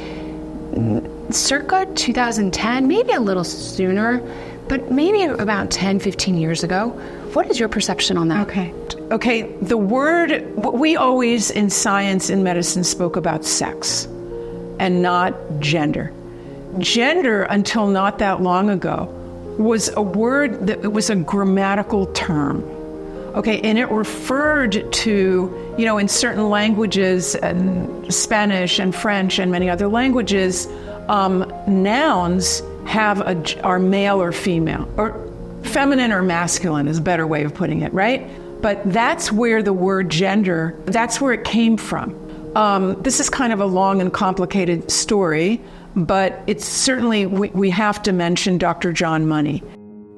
circa 2010, maybe a little sooner, but maybe about 10, 15 years ago. What is your perception on that? Okay. The word, we always in science and medicine spoke about sex and not gender. Gender, until not that long ago, was a word that it was a grammatical term. Okay, and it referred to, in certain languages, and Spanish and French and many other languages, nouns are male or female, or feminine or masculine is a better way of putting it, right? But that's where the word gender, that's where it came from. This is kind of a long and complicated story, but it's certainly, we have to mention Dr. John Money.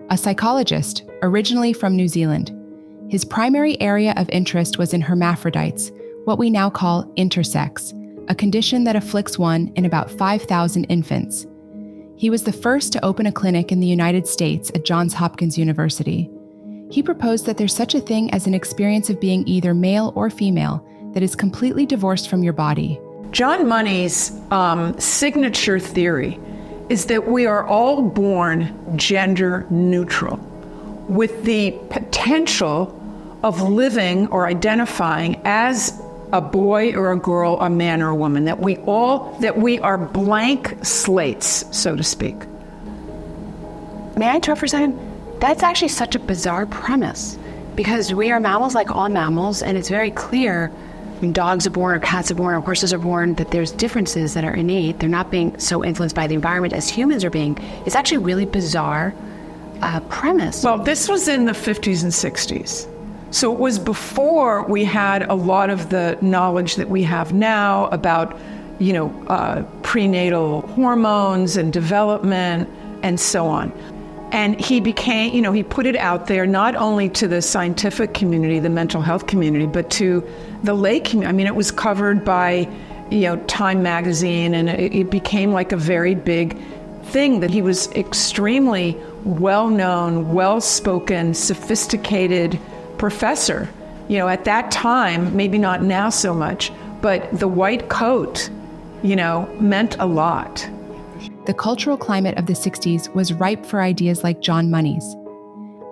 A psychologist, originally from New Zealand. His primary area of interest was in hermaphrodites, what we now call intersex, a condition that afflicts one in about 5,000 infants. He was the first to open a clinic in the United States at Johns Hopkins University. He proposed that there's such a thing as an experience of being either male or female that is completely divorced from your body. John Money's signature theory is that we are all born gender neutral, with the potential of living or identifying as a boy or a girl, a man or a woman, that we are blank slates, so to speak. May I interrupt for a second? That's actually such a bizarre premise, because we are mammals like all mammals, and it's very clear when dogs are born or cats are born or horses are born that there's differences that are innate. They're not being so influenced by the environment as humans are being. It's actually a really bizarre premise. Well, this was in the 50s and 60s. So it was before we had a lot of the knowledge that we have now about, prenatal hormones and development and so on. And he put it out there not only to the scientific community, the mental health community, but to the lay community. I mean, it was covered by, Time magazine, and it became like a very big thing that he was extremely well-known, well-spoken, sophisticated professor. At that time, maybe not now so much, but the white coat, meant a lot. The cultural climate of the 60s was ripe for ideas like John Money's.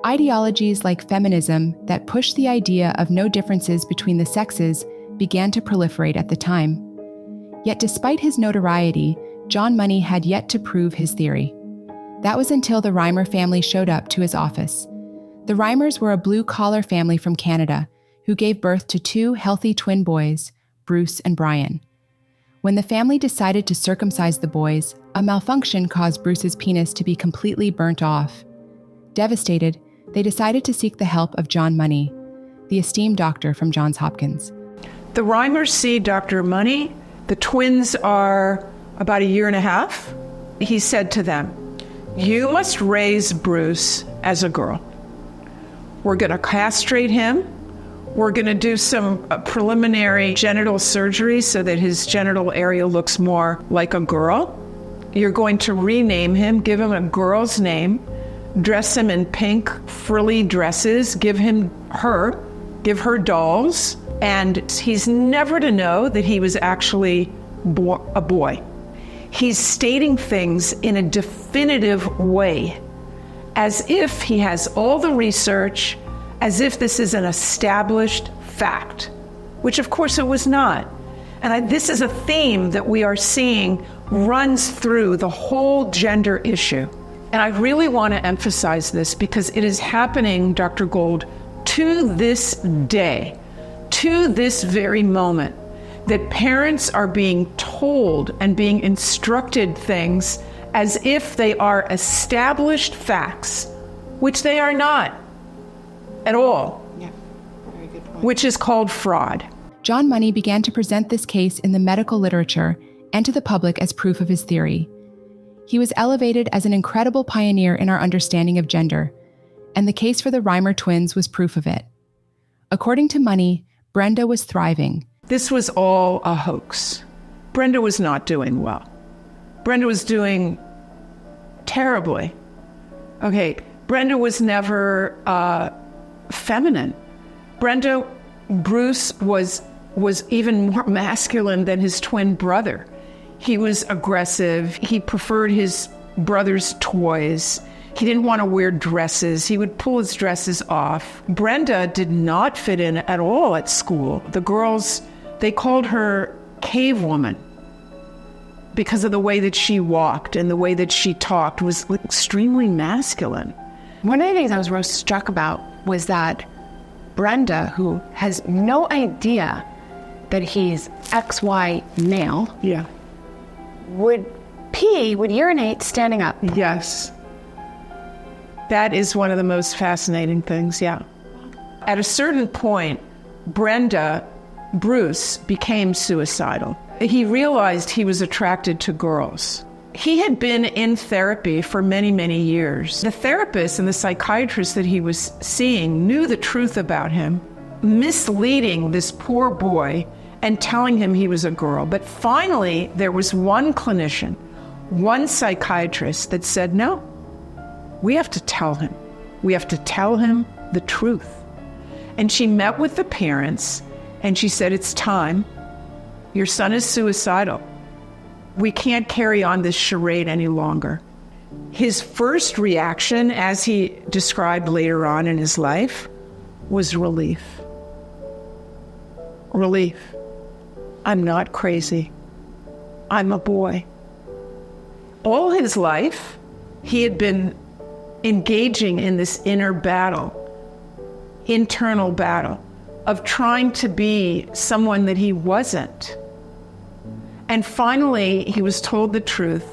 Ideologies like feminism that pushed the idea of no differences between the sexes began to proliferate at the time. Yet despite his notoriety, John Money had yet to prove his theory. That was until the Reimer family showed up to his office. The Reimers were a blue-collar family from Canada who gave birth to 2 healthy twin boys, Bruce and Brian. When the family decided to circumcise the boys, a malfunction caused Bruce's penis to be completely burnt off. Devastated, they decided to seek the help of John Money, the esteemed doctor from Johns Hopkins. The Reimers see Dr. Money. The twins are about 1.5 years. He said to them, "You must raise Bruce as a girl. We're going to castrate him. We're going to do some preliminary genital surgery so that his genital area looks more like a girl. You're going to rename him, give him a girl's name, dress him in pink frilly dresses, give her dolls, and he's never to know that he was actually a boy." He's stating things in a definitive way, as if he has all the research, as if this is an established fact, which of course it was not. And this is a theme that we are seeing runs through the whole gender issue. And I really want to emphasize this because it is happening, Dr. Gold, to this day, to this very moment, that parents are being told and being instructed things as if they are established facts, which they are not at all. Yeah, very good point. Which is called fraud. John Money began to present this case in the medical literature and to the public as proof of his theory. He was elevated as an incredible pioneer in our understanding of gender, and the case for the Reimer twins was proof of it. According to Money, Brenda was thriving. This was all a hoax. Brenda was not doing well. Brenda was doing terribly. Okay, Brenda was never feminine. Bruce was even more masculine than his twin brother. He was aggressive. He preferred his brother's toys. He didn't want to wear dresses. He would pull his dresses off. Brenda did not fit in at all at school. The girls, they called her cave woman because of the way that she walked and the way that she talked was extremely masculine. One of the things I was most struck about was that Brenda, who has no idea that he's XY male, would urinate standing up. Yes. That is one of the most fascinating things, yeah. At a certain point, Bruce became suicidal. He realized he was attracted to girls. He had been in therapy for many, many years. The therapist and the psychiatrist that he was seeing knew the truth about him, misleading this poor boy and telling him he was a girl. But finally, there was one clinician, one psychiatrist that said, no, we have to tell him. We have to tell him the truth. And she met with the parents and she said, it's time. Your son is suicidal. We can't carry on this charade any longer. His first reaction, as he described later on in his life, was relief. Relief. I'm not crazy. I'm a boy. All his life, he had been engaging in this inner battle, internal battle, of trying to be someone that he wasn't. And finally, he was told the truth,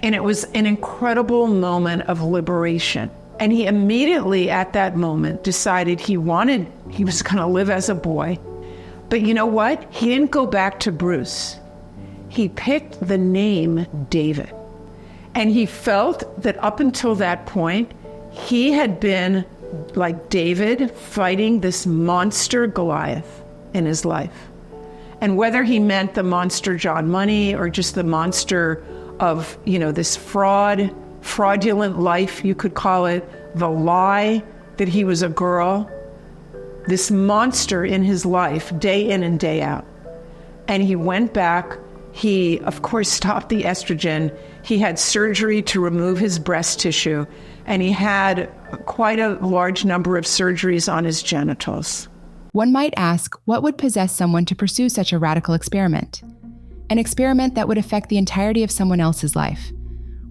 and it was an incredible moment of liberation. And he immediately, at that moment, decided he was going to live as a boy. But you know what? He didn't go back to Bruce. He picked the name David. And he felt that up until that point, he had been like David fighting this monster Goliath in his life. And whether he meant the monster John Money or just the monster of, this fraudulent life, you could call it, the lie that he was a girl, this monster in his life, day in and day out. And he went back. He, of course, stopped the estrogen. He had surgery to remove his breast tissue, and he had quite a large number of surgeries on his genitals. One might ask, what would possess someone to pursue such a radical experiment? An experiment that would affect the entirety of someone else's life.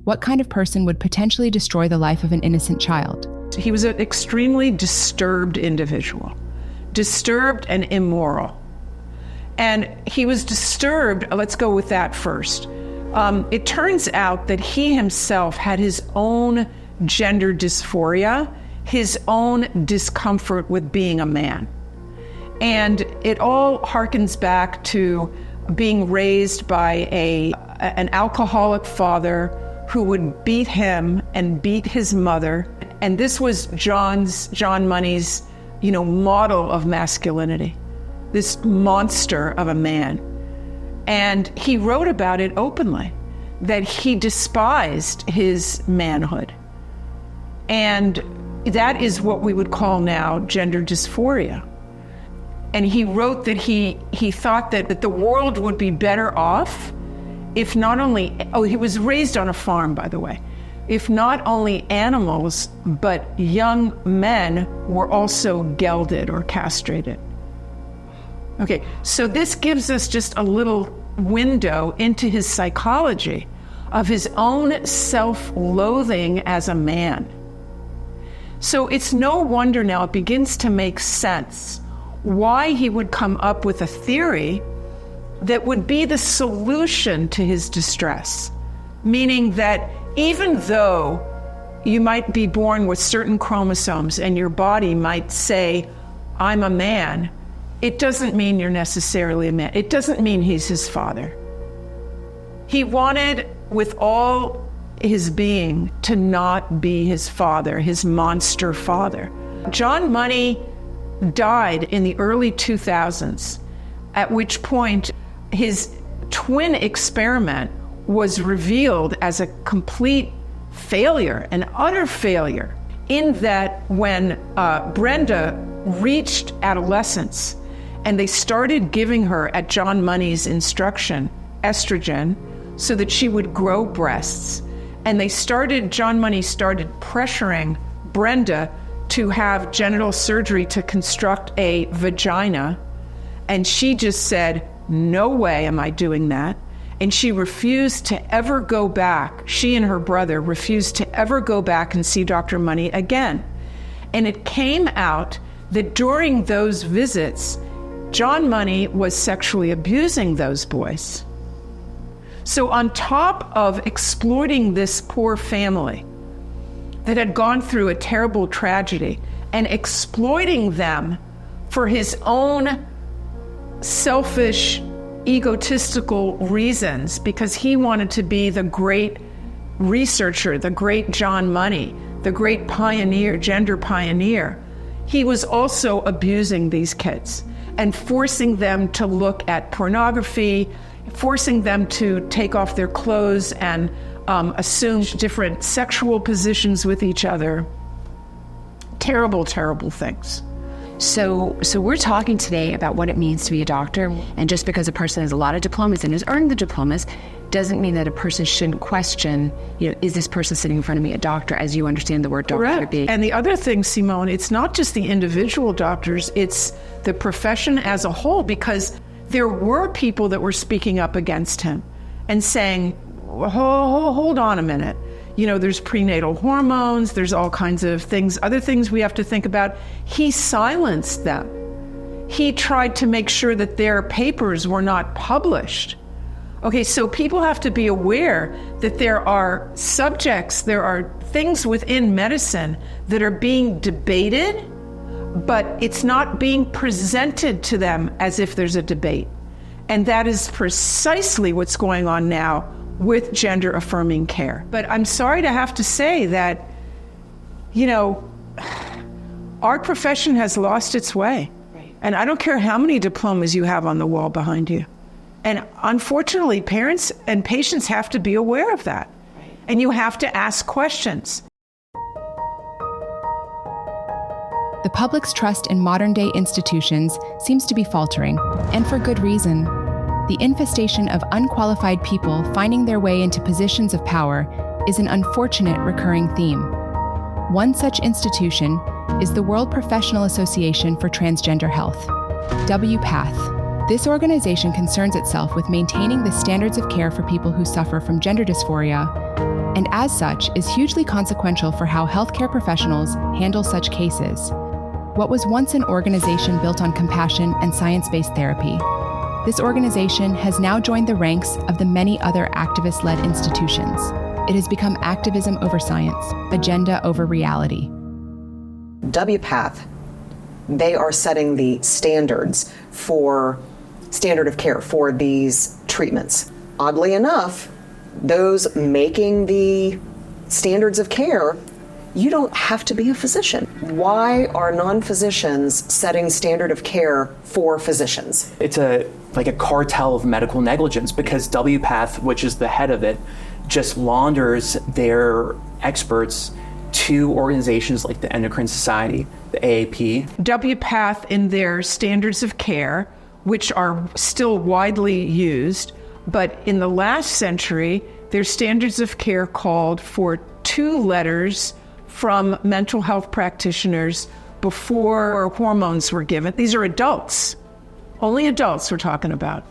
What kind of person would potentially destroy the life of an innocent child? He was an extremely disturbed individual, disturbed and immoral. And he was disturbed, let's go with that first. It turns out that he himself had his own gender dysphoria, his own discomfort with being a man. And it all harkens back to being raised by an alcoholic father who would beat him and beat his mother. And this was John Money's, model of masculinity, this monster of a man. And he wrote about it openly, that he despised his manhood. And that is what we would call now gender dysphoria. And he wrote that he thought that the world would be better off if not only, he was raised on a farm, by the way, if not only animals, but young men were also gelded or castrated. Okay, so this gives us just a little window into his psychology of his own self-loathing as a man. So it's no wonder now it begins to make sense why he would come up with a theory that would be the solution to his distress. Meaning that even though you might be born with certain chromosomes and your body might say, I'm a man, it doesn't mean you're necessarily a man. It doesn't mean he's his father. He wanted, with all his being, to not be his father, his monster father. John Money died in the early 2000s, at which point his twin experiment was revealed as a complete failure, an utter failure, in that when Brenda reached adolescence and they started giving her, at John Money's instruction, estrogen so that she would grow breasts, and John Money started pressuring Brenda to have genital surgery to construct a vagina, and she just said, no way am I doing that. And she refused to ever go back. She and her brother refused to ever go back and see Dr. Money again. And it came out that during those visits, John Money was sexually abusing those boys. So on top of exploiting this poor family that had gone through a terrible tragedy and exploiting them for his own selfish, egotistical reasons, because he wanted to be the great researcher, the great John Money, the great pioneer, gender pioneer, he was also abusing these kids and forcing them to look at pornography, forcing them to take off their clothes and assume different sexual positions with each other. Terrible, terrible things. So we're talking today about what it means to be a doctor, and just because a person has a lot of diplomas and has earned the diplomas doesn't mean that a person shouldn't question, is this person sitting in front of me a doctor, as you understand the word doctor to be? And the other thing, Simone, it's not just the individual doctors, it's the profession as a whole, because there were people that were speaking up against him and saying, hold on a minute. There's prenatal hormones, there's all kinds of things, other things we have to think about. He silenced them. He tried to make sure that their papers were not published. Okay, so people have to be aware that there are subjects, there are things within medicine that are being debated, but it's not being presented to them as if there's a debate. And that is precisely what's going on now with gender affirming care. But I'm sorry to have to say that, our profession has lost its way. Right. And I don't care how many diplomas you have on the wall behind you. And unfortunately, parents and patients have to be aware of that. Right. And you have to ask questions. The public's trust in modern-day institutions seems to be faltering, and for good reason. The infestation of unqualified people finding their way into positions of power is an unfortunate recurring theme. One such institution is the World Professional Association for Transgender Health, WPATH. This organization concerns itself with maintaining the standards of care for people who suffer from gender dysphoria, and as such is hugely consequential for how healthcare professionals handle such cases. What was once an organization built on compassion and science-based therapy, this organization has now joined the ranks of the many other activist-led institutions. It has become activism over science, agenda over reality. WPATH, they are setting the standard of care for these treatments. Oddly enough, those making the standards of care, you don't have to be a physician. Why are non-physicians setting standard of care for physicians? It's like a cartel of medical negligence, because WPATH, which is the head of it, just launders their experts to organizations like the Endocrine Society, the AAP. WPATH, in their standards of care, which are still widely used, but in the last century, their standards of care called for 2 letters from mental health practitioners before hormones were given. These are adults. Only adults we're talking about.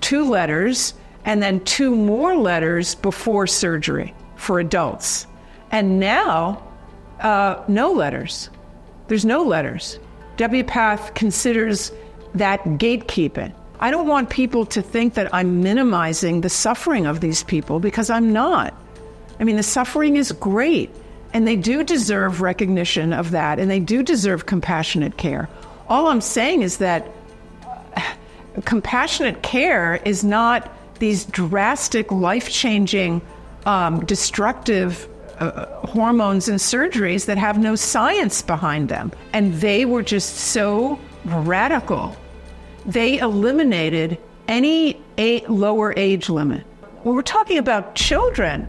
2 letters, and then 2 more letters before surgery for adults. And now, no letters. There's no letters. WPATH considers that gatekeeping. I don't want people to think that I'm minimizing the suffering of these people, because I'm not. I mean, the suffering is great, and they do deserve recognition of that, and they do deserve compassionate care. All I'm saying is that compassionate care is not these drastic, life-changing, destructive hormones and surgeries that have no science behind them. And they were just so radical. They eliminated any lower age limit. Well, we're talking about children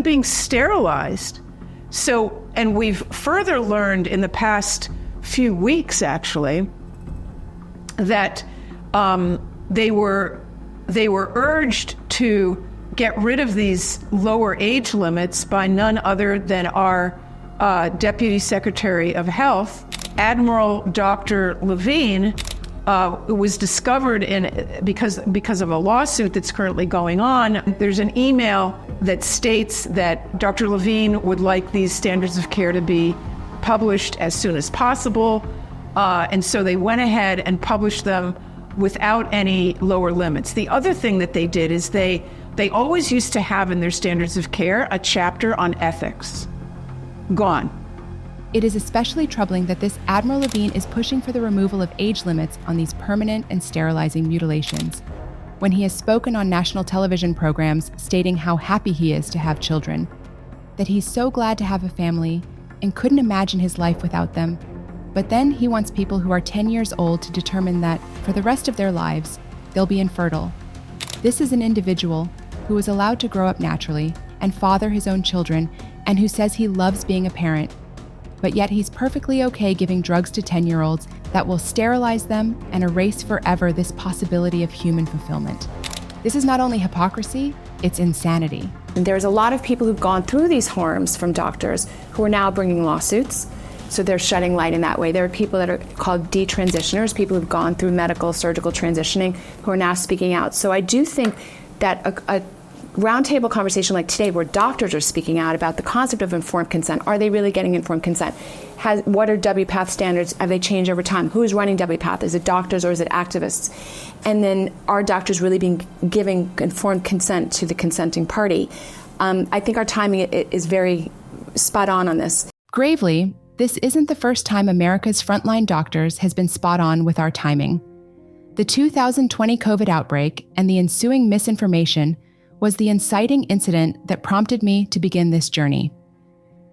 being sterilized. So, and we've further learned in the past few weeks, actually, that they were urged to get rid of these lower age limits by none other than our Deputy Secretary of Health, Admiral Dr. Levine. Was discovered because of a lawsuit that's currently going on. There's an email that states that Dr. Levine would like these standards of care to be published as soon as possible. And so they went ahead and published them without any lower limits. The other thing that they did is they always used to have in their standards of care a chapter on ethics. Gone. It is especially troubling that this Admiral Levine is pushing for the removal of age limits on these permanent and sterilizing mutilations, when he has spoken on national television programs stating how happy he is to have children, that he's so glad to have a family and couldn't imagine his life without them. But then he wants people who are 10 years old to determine that, for the rest of their lives, they'll be infertile. This is an individual who is allowed to grow up naturally and father his own children, and who says he loves being a parent, but yet he's perfectly okay giving drugs to 10-year-olds that will sterilize them and erase forever this possibility of human fulfillment. This is not only hypocrisy, it's insanity. And there's a lot of people who've gone through these harms from doctors who are now bringing lawsuits. So they're shedding light in that way. There are people that are called detransitioners, people who've gone through medical, surgical transitioning, who are now speaking out. So I do think that a roundtable conversation like today, where doctors are speaking out about the concept of informed consent, are they really getting informed consent? What are WPATH standards? Have they changed over time? Who's running WPATH? Is it doctors or is it activists? And then are doctors really giving informed consent to the consenting party? I think our timing is very spot on this. Gravely, this isn't the first time America's frontline doctors has been spot on with our timing. The 2020 COVID outbreak and the ensuing misinformation was the inciting incident that prompted me to begin this journey.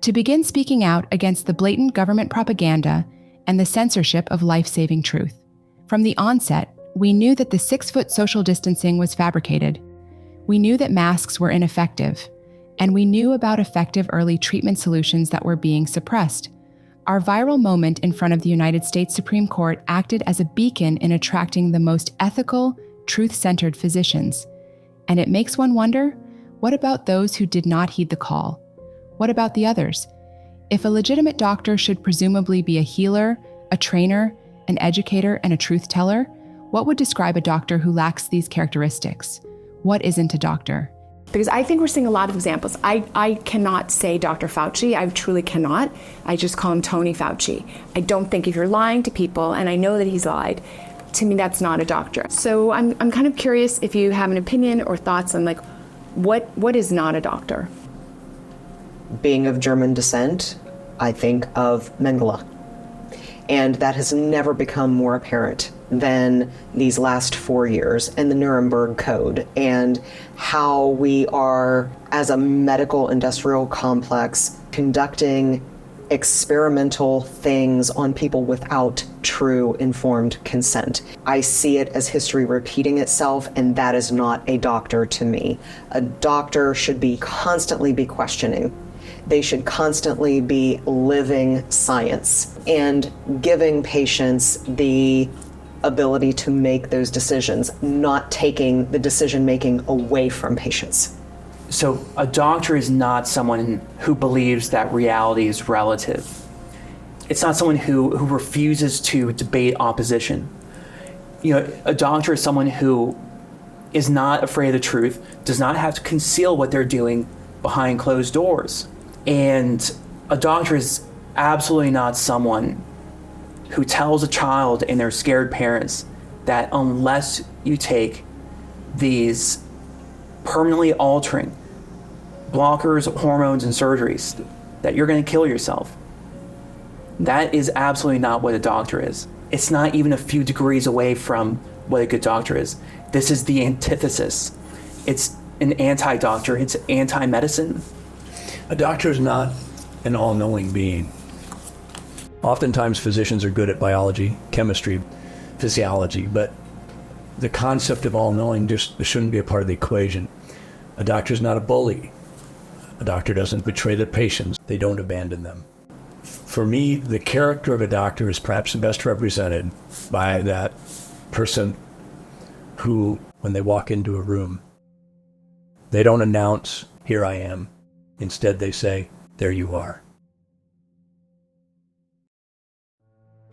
To begin speaking out against the blatant government propaganda and the censorship of life-saving truth. From the onset, we knew that the 6-foot social distancing was fabricated. We knew that masks were ineffective, and we knew about effective early treatment solutions that were being suppressed. Our viral moment in front of the United States Supreme Court acted as a beacon in attracting the most ethical, truth-centered physicians. And it makes one wonder, what about those who did not heed the call? What about the others? If a legitimate doctor should presumably be a healer, a trainer, an educator, and a truth teller, what would describe a doctor who lacks these characteristics? What isn't a doctor? Because I think we're seeing a lot of examples. I cannot say Dr. Fauci. I truly cannot. I just call him Tony Fauci. I don't think if you're lying to people, and I know that he's lied, to me that's not a doctor. So I'm kind of curious if you have an opinion or thoughts on what is not a doctor? Being of German descent, I think of Mengele. And that has never become more apparent than these last 4 years and the Nuremberg Code and how we are, as a medical industrial complex, conducting experimental things on people without true informed consent. I see it as history repeating itself, and that is not a doctor to me. A doctor should constantly be questioning. They should constantly be living science and giving patients the ability to make those decisions, not taking the decision-making away from patients. So a doctor is not someone who believes that reality is relative. It's not someone who refuses to debate opposition. A doctor is someone who is not afraid of the truth, does not have to conceal what they're doing behind closed doors. And a doctor is absolutely not someone who tells a child and their scared parents that unless you take these permanently altering blockers, hormones, and surgeries, that you're going to kill yourself. That is absolutely not what a doctor is. It's not even a few degrees away from what a good doctor is. This is the antithesis. It's an anti-doctor. It's anti-medicine. A doctor is not an all-knowing being. Oftentimes physicians are good at biology, chemistry, physiology, but the concept of all-knowing just shouldn't be a part of the equation. A doctor is not a bully. A doctor doesn't betray their patients. They don't abandon them. For me, the character of a doctor is perhaps best represented by that person who, when they walk into a room, they don't announce, "Here I am." Instead, they say, "There you are."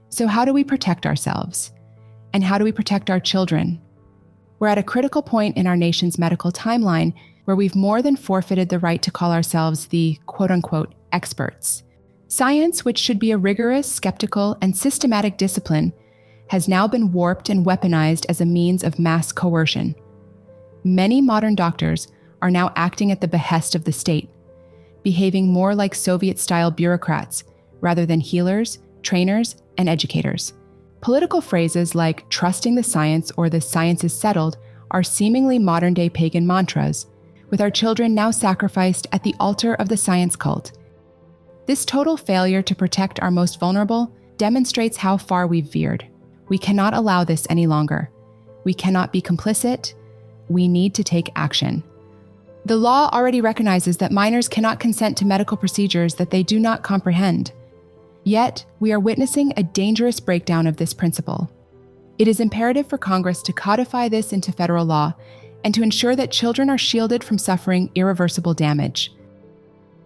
So how do we protect ourselves? And how do we protect our children? We're at a critical point in our nation's medical timeline where we've more than forfeited the right to call ourselves the quote-unquote experts. Science, which should be a rigorous, skeptical, and systematic discipline, has now been warped and weaponized as a means of mass coercion. Many modern doctors are now acting at the behest of the state, behaving more like Soviet-style bureaucrats rather than healers, trainers, and educators. Political phrases like trusting the science or the science is settled are seemingly modern-day pagan mantras, with our children now sacrificed at the altar of the science cult. This total failure to protect our most vulnerable demonstrates how far we've veered. We cannot allow this any longer. We cannot be complicit. We need to take action. The law already recognizes that minors cannot consent to medical procedures that they do not comprehend. Yet, we are witnessing a dangerous breakdown of this principle. It is imperative for Congress to codify this into federal law and to ensure that children are shielded from suffering irreversible damage.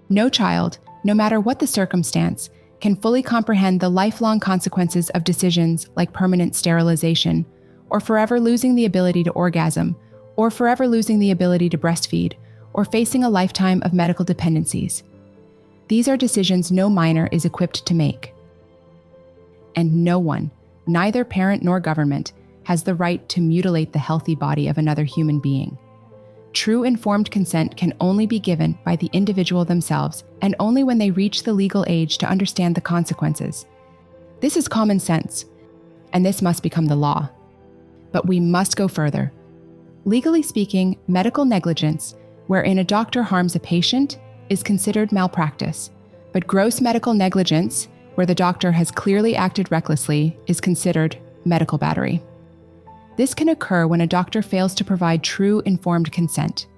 No child, no matter what the circumstance, can fully comprehend the lifelong consequences of decisions like permanent sterilization, or forever losing the ability to orgasm, or forever losing the ability to breastfeed, or facing a lifetime of medical dependencies. These are decisions no minor is equipped to make. And no one, neither parent nor government, has the right to mutilate the healthy body of another human being. True informed consent can only be given by the individual themselves, and only when they reach the legal age to understand the consequences. This is common sense, and this must become the law. But we must go further. Legally speaking, medical negligence, wherein a doctor harms a patient, is considered malpractice, but gross medical negligence, where the doctor has clearly acted recklessly, is considered medical battery. This can occur when a doctor fails to provide true informed consent.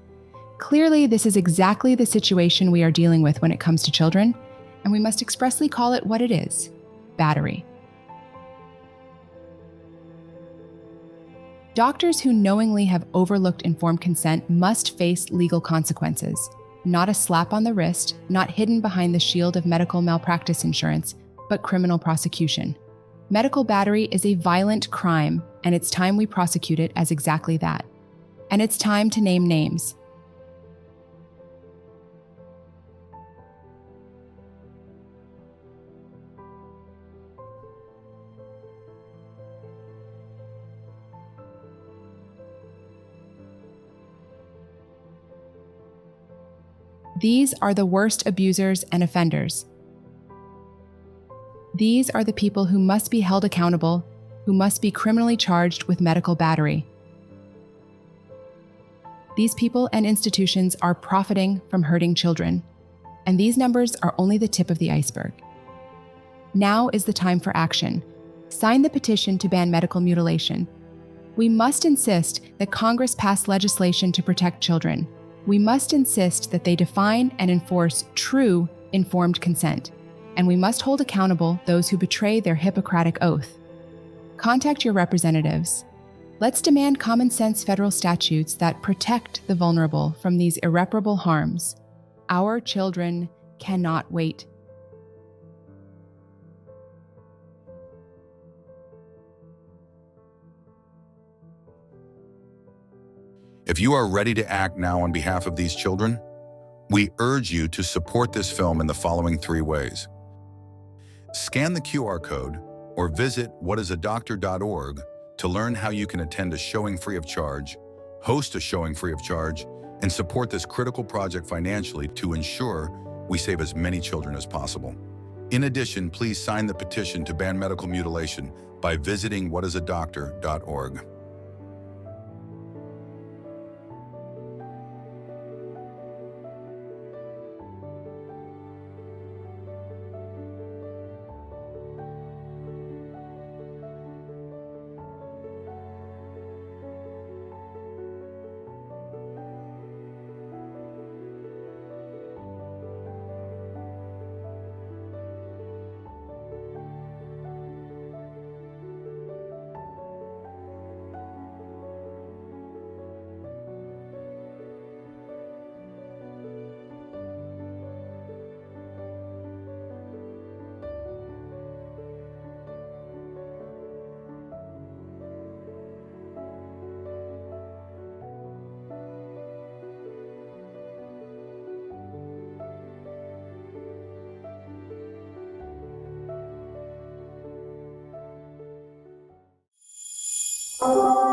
Clearly, this is exactly the situation we are dealing with when it comes to children, and we must expressly call it what it is: battery. Doctors who knowingly have overlooked informed consent must face legal consequences. Not a slap on the wrist, not hidden behind the shield of medical malpractice insurance, but criminal prosecution. Medical battery is a violent crime, and it's time we prosecute it as exactly that. And it's time to name names. These are the worst abusers and offenders. These are the people who must be held accountable, who must be criminally charged with medical battery. These people and institutions are profiting from hurting children, and these numbers are only the tip of the iceberg. Now is the time for action. Sign the petition to ban medical mutilation. We must insist that Congress pass legislation to protect children. We must insist that they define and enforce true informed consent, and we must hold accountable those who betray their Hippocratic oath. Contact your representatives. Let's demand common sense federal statutes that protect the vulnerable from these irreparable harms. Our children cannot wait. If you are ready to act now on behalf of these children, we urge you to support this film in the following 3 ways. Scan the QR code or visit whatisadoctor.org to learn how you can attend a showing free of charge, host a showing free of charge, and support this critical project financially to ensure we save as many children as possible. In addition, please sign the petition to ban medical mutilation by visiting whatisadoctor.org. you.